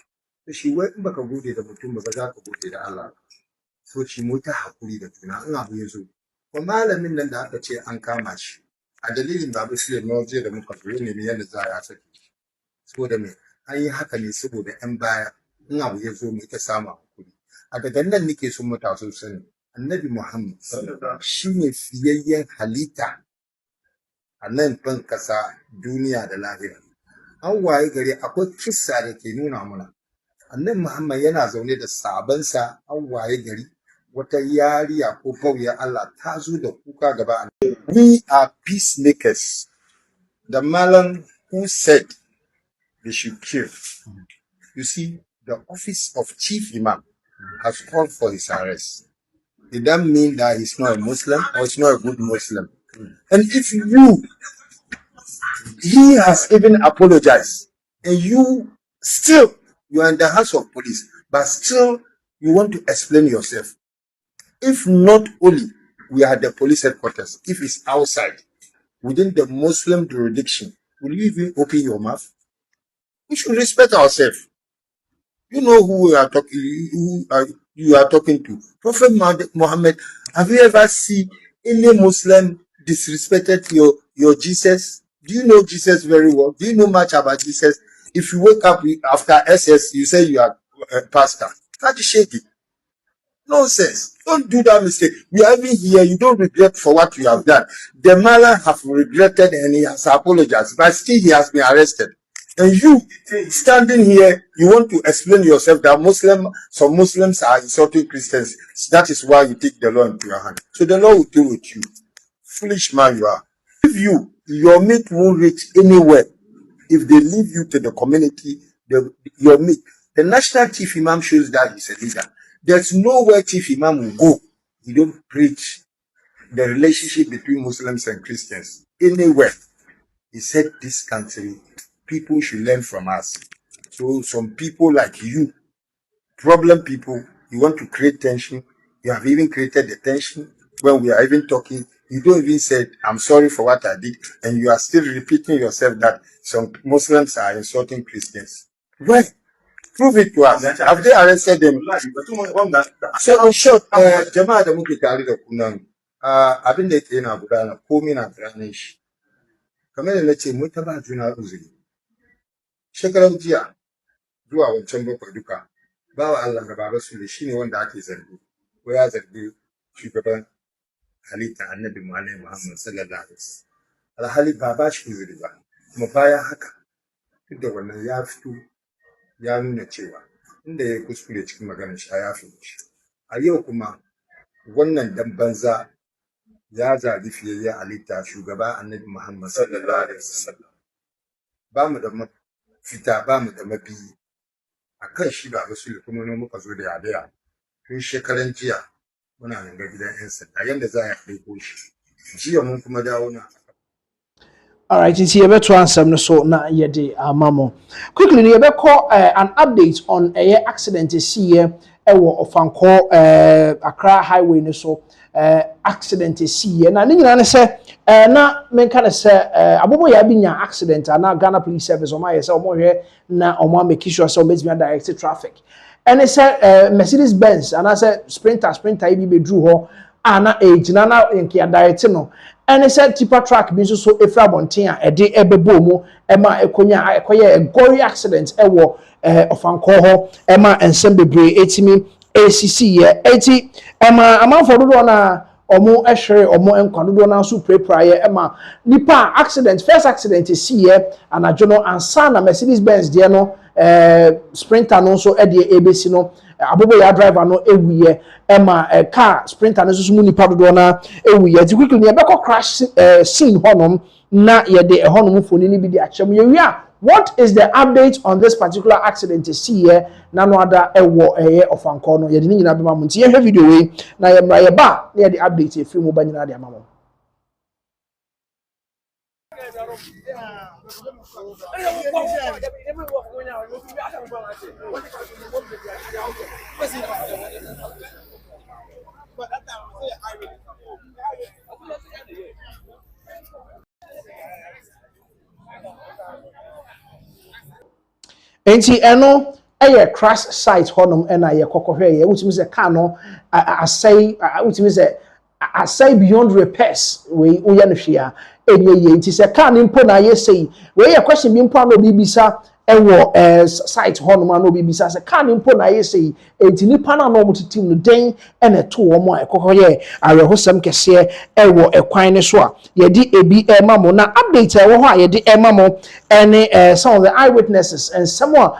shi wai in baka gode da mutum ba za ka gode da Allah so ci mu ta hakuri da juna in abu ya zo ko malamin nan da aka ce an kama shi a dalilin babu shi ne waje da muka zo ne yanda za a saki saboda me an yi haka ne saboda yan baya in abu ya zo mu ta samu hakuri a daga nan nake son mutasun sani annabi Muhammad shine fiyayyen halitta a nan ban kasa duniya da lahira an waye gari akwai kissa da ke nuna mana annabi Muhammad yana zaune da sabansa an waye gari wata yariya ko bauya Allah ta zo da kuka gaba we are peacemakers the man who said they should kill. You see, the office of chief imam has called for his arrest. It doesn't mean that he's not a Muslim or he's not a good Muslim. And if he has even apologized, and you are in the hands of police, but still you want to explain yourself. If not only we are at the police headquarters, if it's outside, within the Muslim jurisdiction, will you even open your mouth? We should respect ourselves. You know who you are talking to. Prophet Muhammad, have you ever seen any Muslim disrespected your Jesus? Do you know Jesus very well? Do you know much about Jesus? If you wake up after SS, you say you are a pastor. Can't you shake it? Nonsense. Don't do that mistake. You are even here. You don't regret for what you have done. The man have regretted and he has apologized, but still he has been arrested. And you standing here, you want to explain yourself that some Muslims are insulting Christians. That is why you take the law into your hand. So the law will deal with you. Foolish man you are. If your mate won't reach anywhere, if they leave you to the community, your mate, the national chief imam shows that he's a leader. There's nowhere chief imam will go. He don't preach the relationship between Muslims and Christians. Anywhere. He said this country, people should learn from us. So some people like you, problem people, you want to create tension. You have even created the tension when we are even talking. You don't even say, I'm sorry for what I did. And you are still repeating yourself that some Muslims are insulting Christians. Why? Prove it to us. Have they arrested them? So in short, Jama'a da muke tare da kunan, abin da yake yana gudana, komai na gudana shi. Kamar da nace mu ta ba juna uzuri. Shekaran jiya zuwa wancan bakwai duka bawa Allah da baba su shine wanda ake zargi ko ya zargi shugaban halitta annabi Muhammad sallallahu alaihi wasallam alhali baba shi zuri ba kuma bayan haka duk da wannan ya fito ya nuna cewa inda ya kuskure cikin maganar shi ya fi a yau kuma wannan dan banza ya zabi fiyayyen halitta shugaba annabi Muhammad sallallahu alaihi wasallam ba mu da fita ba mu da mabiyi akan shi ba wasu kuma ne muka zo da yadaya tun shekaran jiya muna nan ga gidan yan sanda yanda za a ɗauko shi jiya mun kuma dawo na. All right, it's here to answer no so na yede amamo. Quickly, you call an update on a accident this year. Of Anko Accra Highway no so accident this year. Na nina say na men kind of say abobo ya binya accident na Ghana Police Service o ma yesa o mo hwe na o ma make sure say o bet me direct traffic. And it say Mercedes Benz and I say sprinter ibi be drew ho ana age na nke direct no. And it said tipper track means so if Rabontia a day ebebo mu ema ekonya ekoye a gory accident ewo of Anko Emma and Sembebre 80 ACC ye 80 Emma amount for do na omo ehwere omo enkwado na so prayer Emma nipa accident first accident is here and a jono and sana Mercedes Benz there no sprinter no so e de ebesi no abobo ya driver no ewuye ema car sprinter no so mu nipa dodo na ewuye ti quickly ne be crash scene honom na ye de honom foni ni bi de achem ye wi a what is the update on this particular accident to see here na no ada ewo of anko no ye de nyina be ma munti ye hwe video we na ye mra ye ba na ye de update e free mo ba nyina de amamo Enti eno eye crash site honum ena ye kokohwe ye wutimi se car no asai wutimi se asai beyond repairs we uya no hwea enye ye nti se car ni mpo na ye sei we ye question bi mpo na bibisa ewo site honum na bibisa se car ni mpo na ye sei enti nipa na no mutitim no den ena to wo mo ekokohye arehosam kese ewo ekwan ne so a ye di ebi mamo na update ewo ho a ye di mamo ene some of the eyewitnesses and someone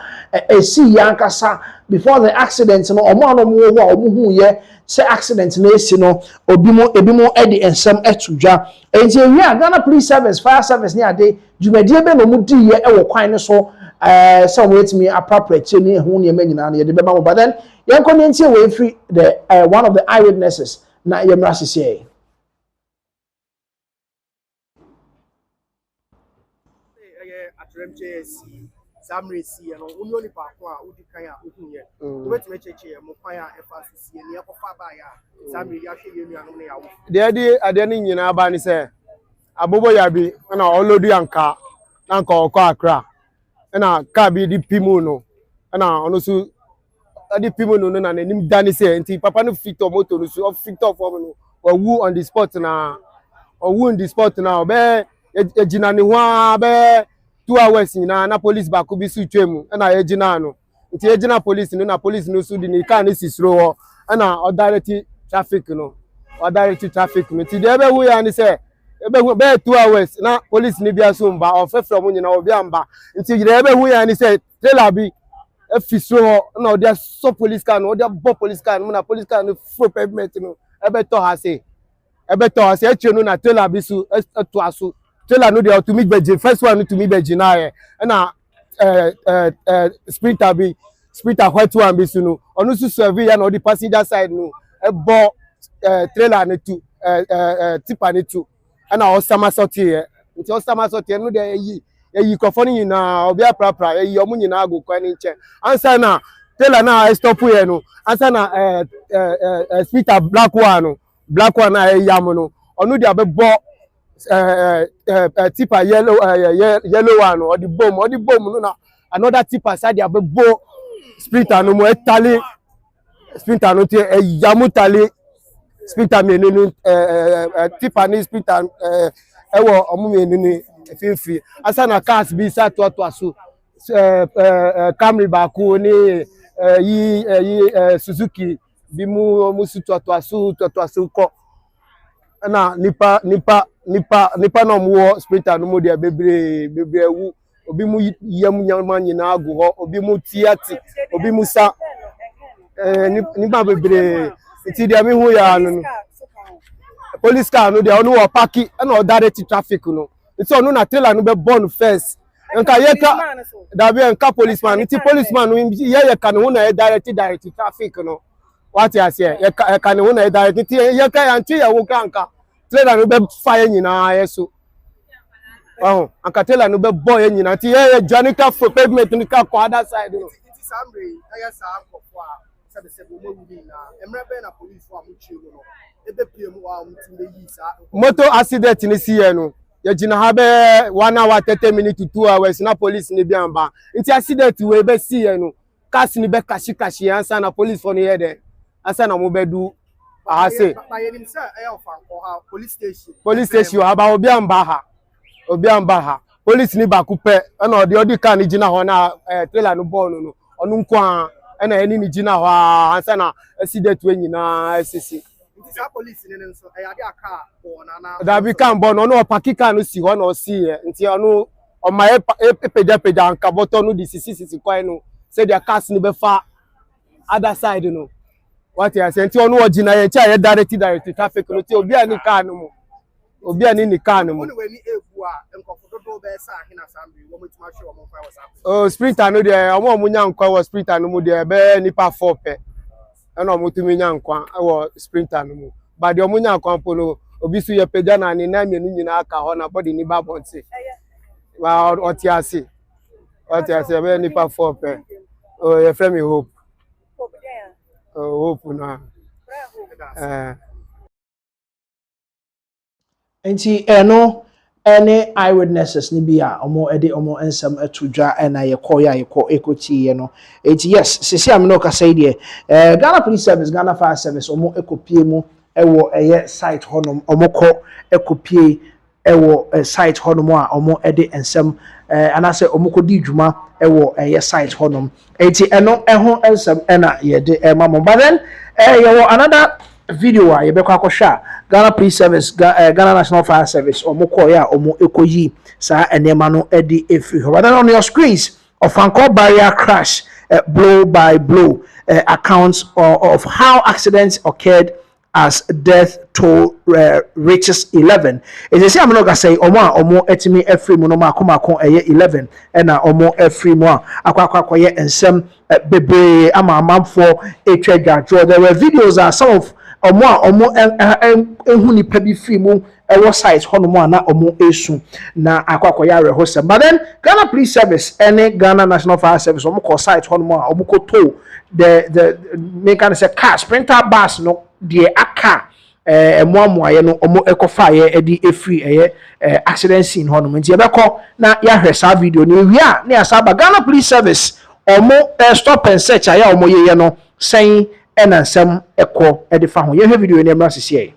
see yankasa before the accident no omo ano mo ho a omo hu ye say accident na esi no ebimo edi ensem etudwa enti wi a Ghana Police Service fire service ni ade dwumadie be no mu di ye ewo kwan ne so some wait me appropriate ni hu ne manyina na ye de be ma but then yen ko nti we free the one of the eyewitnesses na ye mra sisi Samre si no unyo ni pa ko a udi kan a ohunye to betime cheche mo kwan a efa sisi ni ekofa ba ya Samre ya hwe yenu anom ne yawo de ade ni nyina ba ni se abobo ya bi na olodu anka na nka okọ Accra na ka bi di pimu no na ono su adi pimu no na nanim dani se nti papa no fit moto no su fit off no owu on the spot na owu on the spot na obe ejina ni ho be 2 hours na police back bi su twemu na ejina no nti ejina police no na police no su di ni car ni sisro ho na direct traffic no nti de ebe hu ya ni se ebe hu be 2 hours na police ni bia so mba of from nyina obi amba nti de ebe hu ya ni se trailer bi efisro ho na odi so police car no odi bo police car no na police car no full pavement no ebe to ha se echenu na trailer bi su eto aso trailer no dey to me beji first one to me beji na na sprinter white one bi su no onu su serve ya na the passenger side no ebo trailer ne tu tipa ne tu na o samasote ye nti o samasote no dey yi kofoni na obi aprapra yi omu nyina agukwa ni nche ansa na trailer na stop ye no ansa na sprinter black one na yam no onu dey abebo tipper yellow one or the bomb no na another tipper side abebo sprinter no mo etali sprinter no te yamu tali sprinter me no tipper ni sprinter ewo omu me ni finfi asa na cars bi sa to aso Camry ba ko ni yi Suzuki bi mu su to aso ko na nipa no mo sprinter no mo de bebre wu obi mu yam nyama nyina agu ho obi mu tiati obi mu sa nipa bebre ti de mi hu ya no police car no de onu wo parki na o direct traffic no nti onu na trailer no be born first nka yeka da be nka policeman nti policeman no ye ka no na direct traffic no what you say ye ka no na direct nti ye ka ya nti ye wo kanka trailer no be fire nyina yeso anka trailer no be boy nyina nti ye janika for pavement ni ka ko other side no nti Samre aya sa akofo a se bo mo wi na emre be na police wa mo chi no ebe pie mu wa mutime yi sa motor accident ni siye no ye jina ha be 1 hour 30 minutes to 2 hours na police ni biamba nti accident we be siye no cars ni be kashi ansa na police for ni here there ansa na mo be du ahase police station aba obi amba ha police ni ba kupe na odi car ni jina ho na trailer no ball no onu nkwa na eni ni jina ho ansa na accident we nyina sisi nti police ni nso ade aka bo na da bi kan bo no parking car no si ho na o si nti onu on my peja and kaboto no the sisi kwan no say their cars ni be far other side no what you say nti onu ogina ye cha ye direct traffic no ti obi ani car no mo obi ani ni car no mo oh sprinter no there omo nya nkwa was sprinter no mo there be nipa 4 pe na omo tumi nya nkwa e sprinter no mo but the omo nya nkwa po no obi su ye peja na ni na mienu nyina aka ho na body ni ba bonse wa otiase be nipa 4 pe oh ye frame hope hope na Enti eno any eyewitnesses ni bia omo ede omo ensem atudwa na ye ekoti ye no enti yes sisi am no ka say de Ghana Police Service Ghana Fire Service omo ekopie mu ewo eye site honom omo ko ekopie ewo site honom a omo ede ensem anase omo ko di dwuma ewo eye site honom enti eno eho ensem na ye de mamo but then ye another video a ye be kwa kwhwa Ghana Police Service Ghana National Fire Service omo ko ya omo ekoyi sa enema no edi efri ho but then on your screens of Bank-Robbery barrier crash blow by blow accounts of how accidents occurred as death toll reaches 11. It is am no ga say omo etimi efri mu no makoma 11 na omo efri mu akwa ye ensem bebe ama amamfo etwa there were videos are some of omo ehun nipa bi free mu ewo site hono na omo esu na akwakoya rehosem but then Ghana Police Service and Ghana National Fire Service omo ko site hono omo ko to the make can say car sprinter bus no de aka emuamuaye no omo ekofa ye edi efri eye accident scene hono nti ebeko na ya hwesa video ni wia na asaba Ghana Police Service omo stop and search aya omo ye no saying ena nsem ekọ edifa ho ye hwe video ni emra sisi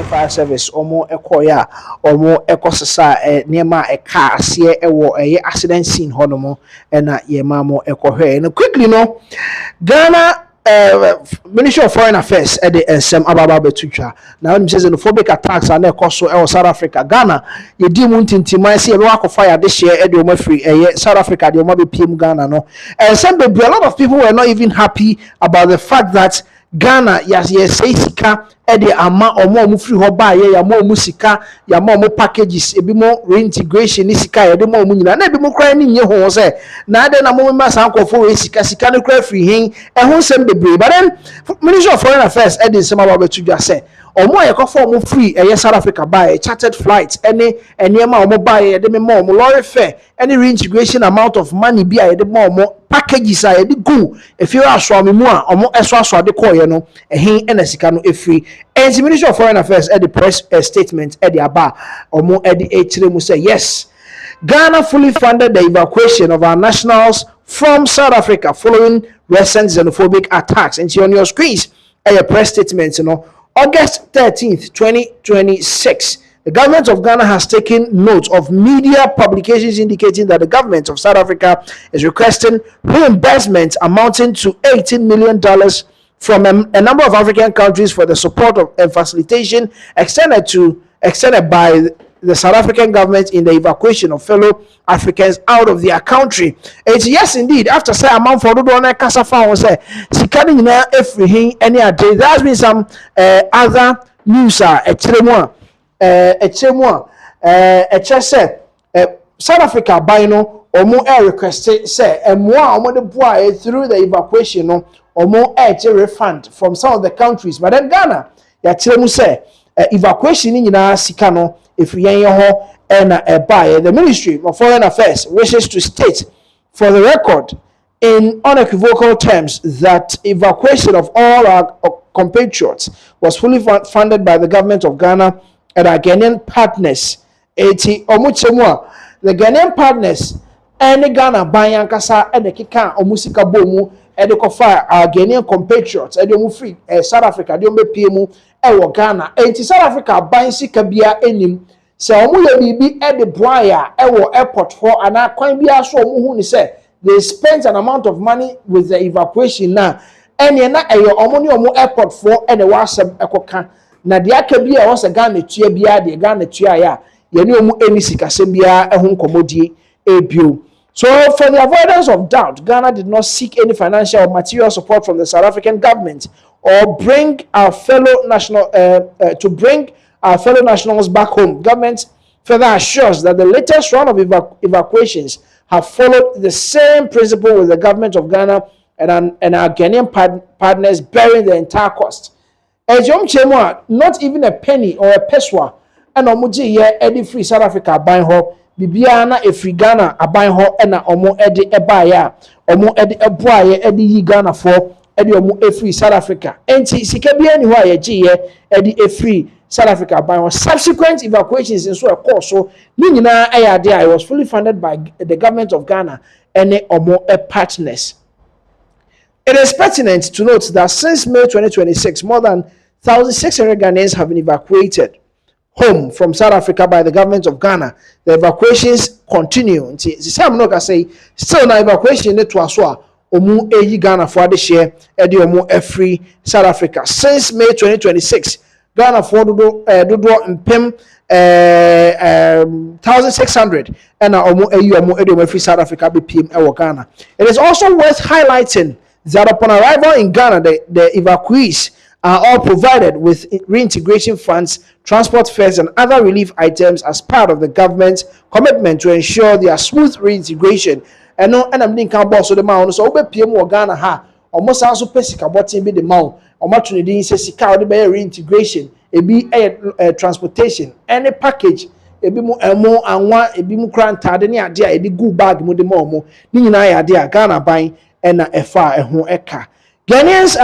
Fire Service omo ekoya omo ekosesa niema eka ase ewo accident scene honomo na yemamo ekohwe no quickly no Ghana Ministry of Foreign Affairs the ensem ababa betutwa na when says xenophobic attacks and ekoso South Africa Ghana ye di mu ntintima se be wakofa ya de share de omo free South Africa de omo be PM Ghana no ensem be a lot of people were not even happy about the fact that Ghana yes say sika ede ama omo free ho ba ye ya mo sika ya mo packages ebi mo reintegration ni sika ye de mo nyina na ebi mo kra ni nye ho se na ade na mo ma san kofo we sika no kra free hin ho sem bebre but then Ministry of Foreign Affairs ede sem about betudwa se omo ye kofo omo free South Africa buy chartered flights any ema omo buy de me mo lorry fare any reintegration amount of money bi a de mo packages a de go if you aso me mu a omo eso de call ye no ehin na sika no efree and the Ministry of Foreign Affairs at the press statement at the aba omo at the echire say yes Ghana fully funded the evacuation of our nationals from South Africa following recent xenophobic attacks and on your screens a press statement August 13th 2026 the government of Ghana has taken note of media publications indicating that the government of South Africa is requesting reimbursement amounting to $18 million from a number of African countries for the support of and facilitation extended to extended by the South African government in the evacuation of fellow Africans out of their country. It's yes indeed. After say amount for the Kasa found say Sikani na every any day. There has been some other news a South Africa by no omo air request say emwa omo de boy through the evacuation no omo air refund from some of the countries, but then Ghana ya chiremu say evacuation ni nyina sika no if we ho na buy. The Ministry of Foreign Affairs wishes to state for the record in unequivocal terms that evacuation of all our compatriots was fully funded by the government of Ghana and our Ghanaian partners. The Ghanaian partners and Ghana buying kasa and the kika omusika bomu and the kofa our Ghanaian compatriots and the free South Africa the PMU ewo Ghana and South Africa buying sika bia enim se omu ye bibi e de boya ewo airport for and kwan bia so omu hu ni say they spent an amount of money with the evacuation now and ye na eyo omu ni omu airport for and the wasem ekoka na de aka bia wo se Ghana tua bia de Ghana tua ya ye ni omu eni sika se bia ehun komodie ebio. So for the avoidance of doubt, Ghana did not seek any financial or material support from the South African government or bring our fellow nationals back home. Government further assures that the latest round of evacuations have followed the same principle with the government of Ghana and our Ghanaian partners bearing the entire cost. As Yom Chemwa, not even a penny or a peswa, and Omuji ye Eddie Free South Africa buying ho, Bibiana Efri Ghana aban ho, and Omo Eddie Ebaya, Omo Eddie Ebuaye, Eddie Yi Ghana for Eddie Omo Efri South Africa. And Sikabi anywhere ye Eddie Efri South Africa by subsequent evacuations in so a course. So Nina Ayadea was fully funded by the government of Ghana and Omo partners. It is pertinent to note that since May 2026, more than 1,600 Ghanaians have been evacuated home from South Africa by the government of Ghana. The evacuations continue. Still no evacuation to Aswa Omu Eyi Ghana for the share Eddie Omu Efri South Africa. Since May 2026, Ghana for Dodo Mpem 1,600 and Omu Eyi Omu Eddie Omu Efri South Africa BPM Ewo Ghana. It is also worth highlighting that upon arrival in Ghana, the evacuees are all provided with reintegration funds, transport fares, and other relief items as part of the government's commitment to ensure their smooth reintegration. And no, and I'm thinking about so the man so we PM Ghana ha almost also pesika botting be the mount or much in the sika the reintegration, it be a transportation, any package. Ebi mu emo anwa ebi mu kranta de ne ade a edi go bag mu de mo ni nyina ya ade a Ghana ban na efa eho eka. Ghanaians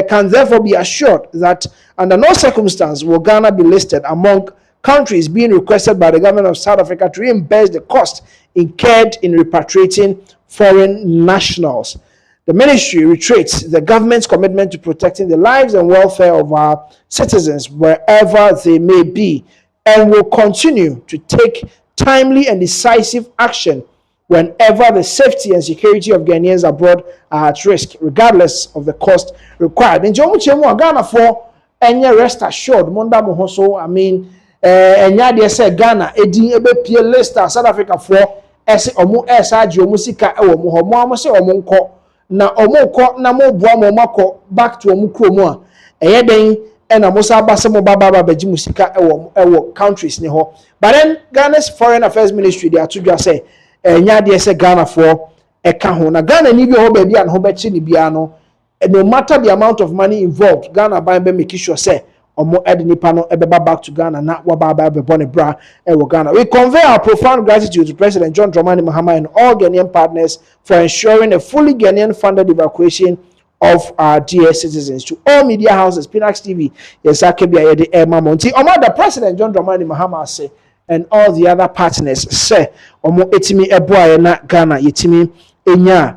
can therefore be assured that under no circumstance will Ghana be listed among countries being requested by the government of South Africa to reimburse the cost incurred in repatriating foreign nationals. The ministry reiterates the government's commitment to protecting the lives and welfare of our citizens wherever they may be, and will continue to take timely and decisive action whenever the safety and security of Ghanaians abroad are at risk, regardless of the cost required. In Jomu Ghana for any rest assured, Monda Mohoso, I mean, enya de say Ghana, Edin Ebe Pie Leicester, South Africa for Ese Omu Esa Jomusika Ewo Mo Mo se Omu Nko, na Omu Nko na mo boa mo mako back to Omu Kromu a. Eye den na mo sa ba se mo baba beji musika ewo countries ni ho. But then Ghana's Foreign Affairs Ministry they atudwa say enya de say Ghana for eka ho na Ghana ni bi ho ba bia na ho be chi ni bia no no matter the amount of money involved Ghana by be make sure say omo ed nipa no ebeba back to Ghana na wa ba be born bra ewo Ghana. We convey our profound gratitude to President John Dramani Mahama and all Ghanaian partners for ensuring a fully Ghanaian funded evacuation of our dear citizens. To all media houses, Pinaxtv, yes, Akebia the Emma Monti, Omo the President John Dramani Mahama say, and all the other partners say, Omo etimi eboa na Ghana yetimi enya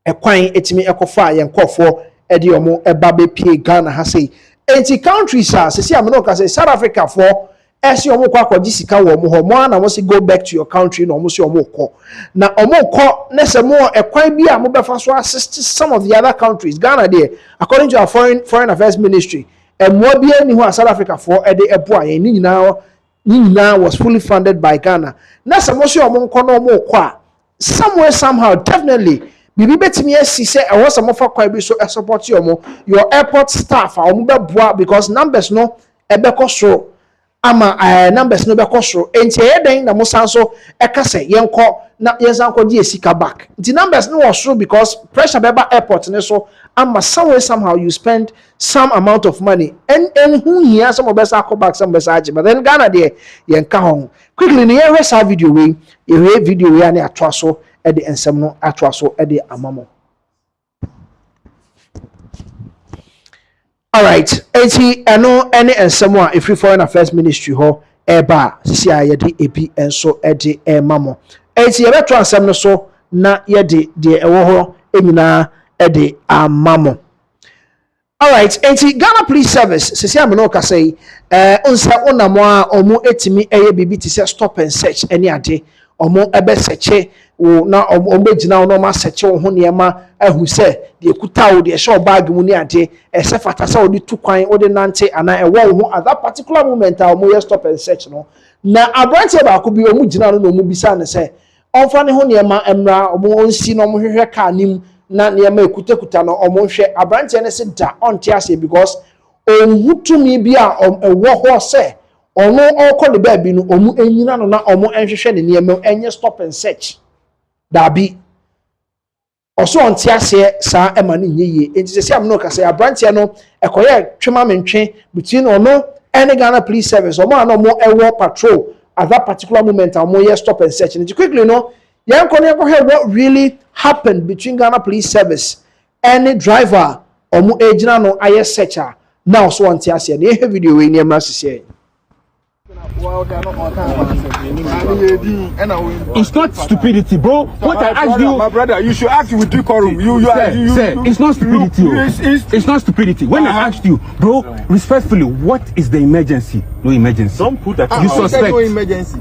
ekwan etimi ekofa yenkofo edi omo ebabe pie Ghana ha say. Enti countries are say amno say South Africa for esi omo kwa kwaji sika wo mo ho mo na mo say go back to your country na omo say omo ko na omo ko na se mo ekwan bi a mo befa so assist some of the other countries. Ghana there according to our foreign affairs ministry Emwa bi ani ho South Africa for ede eboa ye ni nyina was fully funded by Ghana. Na samo so omo nko no omo kɔ a somewhere somehow definitely bibi betimi asi se e wo samo fa kwa bi so support your airport staff a omo beboa because numbers no ebekɔ so ama numbers no bɛkɔ so enti den na mo sanso ekase yenko na yensanko di esika back the numbers no was so because pressure beba airport ne so ama somewhere somehow you spend some amount of money and who here some of us go back some besa but then Ghana there yenka ho quickly ne here sa video we video we na atwa so e de ensem no atwa so e de amamo. All right, enti eno any ensem a if foreign affairs ministry ho eba sisi a ye de ebi enso e de mamo enti ye beto ensem no so na ye de ewo ho enyina e de amamo. All right, enti Ghana Police Service sisi am no ka say onsa onamo a omo etimi eye bibi ti say stop and search any ade omo ebe search wo na omo gina no ma search wo ho niema ahu say de ekuta wo de show bag mu ni ade ese fata say wo de tu kwan wo de nante ana e wo ho at that particular moment a omo stop and search no na abranche ba ko bi omo gina no omo bisa ne say onfa ne ho niema emra omo onsi no omo hwehwe ka nim na niema ekuta no omo hwe abranche ne se da onte ase because onhutumi bi a ewo ho say ono okọ de ba bi no omo enyina no na omo enhwehwe ne niema enye stop and search dabi oso onti ase sa ema ne nyeye enti se am no ka say abrantia no ekoye twema mentwe between ono and Ghana Police Service omo ano mo ewo patrol at that particular moment omo ye stop and search and quickly no yan ko ne ko what really happened between Ghana Police Service and the driver omo ejina no aye searcher now so onti ase na e video we ni emra sisi. It's not stupidity, bro. What I asked you, my brother, you should act with decorum. Sir, it's not stupidity. It's not stupidity. When I asked you, bro, respectfully, what is the emergency? No emergency. Don't put that. You suspect. No emergency.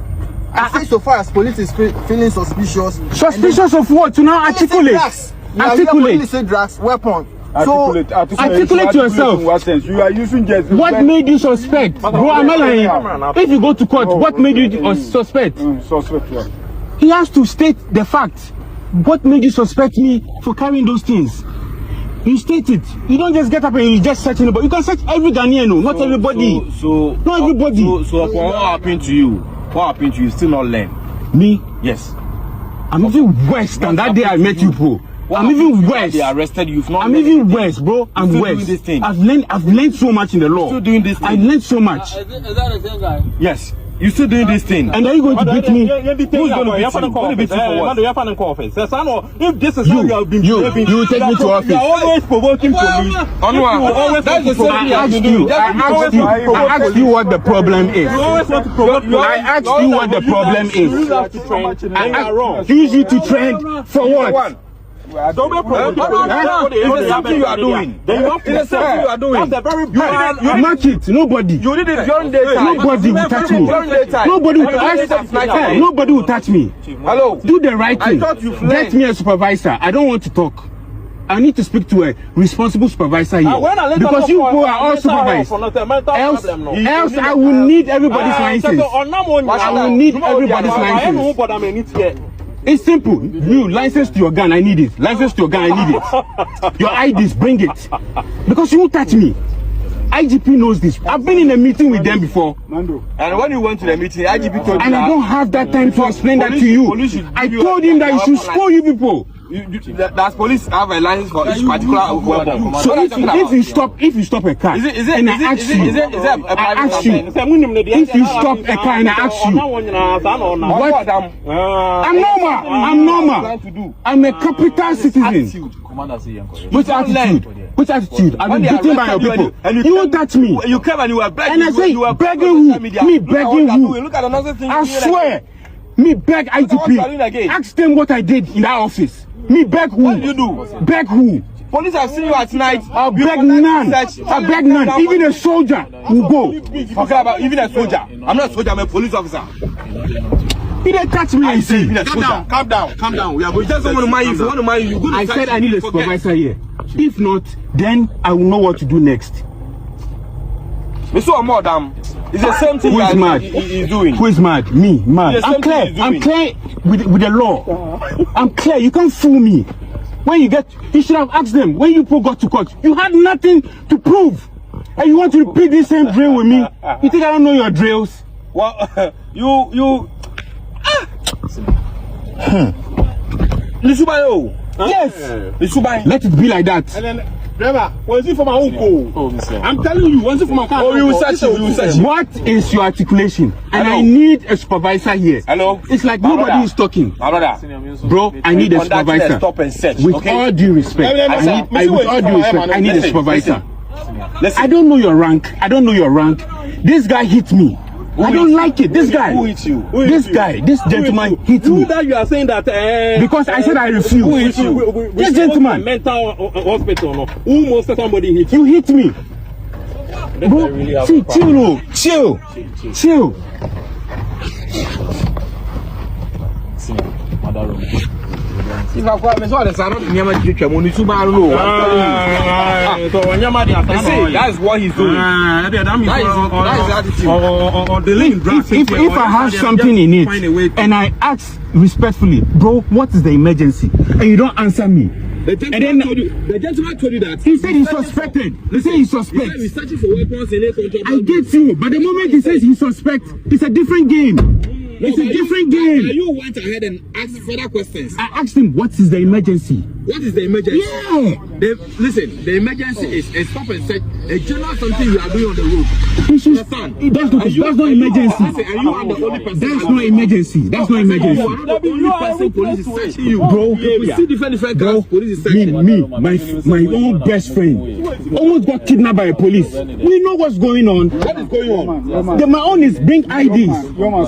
I say so far as police is feeling suspicious. Suspicious of what? To now articulate. Articulate. Police say drugs, weapon. Articulate to yourself. In what sense? You are using just. What made you suspect? Bro, am I lying? If you go to court, what made you suspect? Suspect what? He has to state the fact. What made you suspect me for carrying those things? You state it. You don't just get up and you just search anybody. You can search every Ghanaian, not everybody. Not everybody. So what happened to you? What happened to you? Still not learn? Me? Yes. I'm even worse than that day I met you, bro. I'm even worse. They arrested you. I'm even worse, bro. I'm worse. Doing this thing. I've learned so much in the law. Still doing this thing. I've learned so much. Is that the same guy? Yes. You still doing this thing. And are you going to beat me? Who's going to beat you for what? If this is how you have been behaving, you take me to office. You are always provoking police. That's the same I asked you what the problem is. You always want to provoke. I asked you what the problem is. I accuse you to trend for what? Don't be provoking. It's something you are doing. It's something you are doing. That's a very bad. You match it. Nobody. You did it during daytime. Nobody will touch me. Nobody will touch me. Hello. Do the right thing. Get me a supervisor. I don't want to talk. I need to speak to a responsible supervisor here. Because you people are all supervised. Else I will need everybody's license. I will need everybody's license. It's simple. You license to your gun, I need it. License to your gun, I need it. Your IDs, bring it. Because you won't touch me. IGP knows this. I've been in a meeting with them before. And when you went to the meeting, IGP told you. And I don't have that time to explain that to you. I told him that he should score you people. Does police have a license for each particular weapon? So if you stop a car and I ask you, if you stop a car and I ask you, what? I'm normal. I'm a capital citizen. Which attitude? Which attitude? I've been beaten by your people. You won't touch me. You came and you were begging. And I say, begging who? Me begging who? I swear. Me beg IGP. Ask them what I did in that office. Me beg who? What did you do? Beg who? Police have seen you at night. I beg none. I beg none. Even a soldier will go. Okay, about even a soldier. I'm not a soldier. I'm a police officer. He didn't touch me. I see. Calm down. We are going. Just want to mind you. If you want to mind you, I said I need a supervisor here. If not, then I will know what to do next. We saw more damn. It's the same thing. Who is mad? He's doing. Who is mad? Me, mad. I'm clear. I'm clear with the law. I'm clear. You can't fool me. When you should have asked them. When you got to court, you had nothing to prove, and you want to repeat the same drill with me. You think I don't know your drills? Well, you. Lisubayo. Yes. Lisubayo. Let it be like that. And then. Driver, was it for my uncle? I'm telling you, was it for my car? Oh, you search it. What is your articulation? And I need a supervisor here. Hello? It's like nobody is talking. Bro, I need a supervisor. Stop and search. With all due respect, I need a supervisor. I don't know your rank. This guy hit me. I don't like it. This guy. Who hit you? This gentleman hit me. Who that you are saying that? Because I said I refuse. Who hit you? This gentleman. Mental hospital. No. Who most somebody hit you? You hit me. Bro, see, chill. If I call me, so the sound of Nyama Chicha, Monisuba, that's what he's doing. That is attitude. Or the link. If I have something in it, and I ask respectfully, bro, what is the emergency? And you don't answer me. The gentleman told you that. He said he's suspected. He said he's suspect. He's searching for weapons in a I get you, but the moment he says he's suspect, it's a different game. It's a different game. You went ahead and asked further questions. I asked him, what is the emergency? What is the emergency? Yeah. Listen, the emergency is a stop and search. A general something you are doing on the road. That's not emergency. Are you are the only person? That's not emergency. That's not emergency. You are not the only person police is searching you. Bro, we see different guys police is searching. My own best friend almost got kidnapped by a police. We know what's going on. What is going on? My own is bring IDs.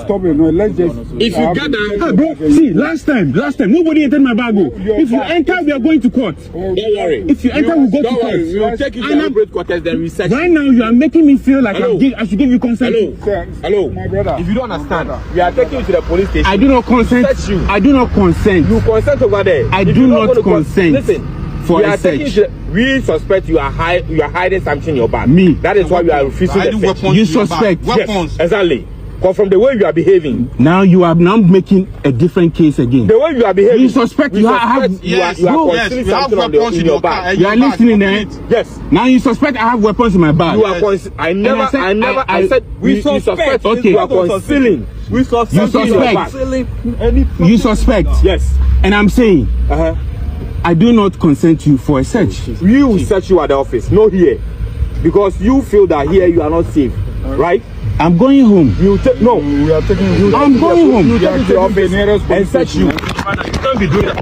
Stop it. No, let's just. If you get that, bro, see, last time, nobody entered my bag. If you enter, we are going to court. Don't worry. If you enter, we go to court. We will take you to the great quarters, then we search. Right now, you are making me feel like I should give you consent. Hello, my brother. If you don't understand, we are taking you to the police station. I do not consent. I do not consent. You consent over there. I do not consent. Listen, for a search. We suspect you are hiding something in your bag. Me. That is why we are refusing the search. You suspect weapons. Yes, exactly. Because from the way you are behaving, now you are now making a different case again. The way you are behaving, you suspect you have concealing something in your bag. You are listening, eh? Yes. Now you suspect I have weapons in my bag. You are I said we suspect. Okay. You are concealing. You suspect. You suspect. Yes. And I'm saying, I do not consent you for a search. We will search you at the office, not here, because you feel that here you are not safe, right? I'm going home. We are taking you. I'm going home. You take to the office and search you. You can't be doing that.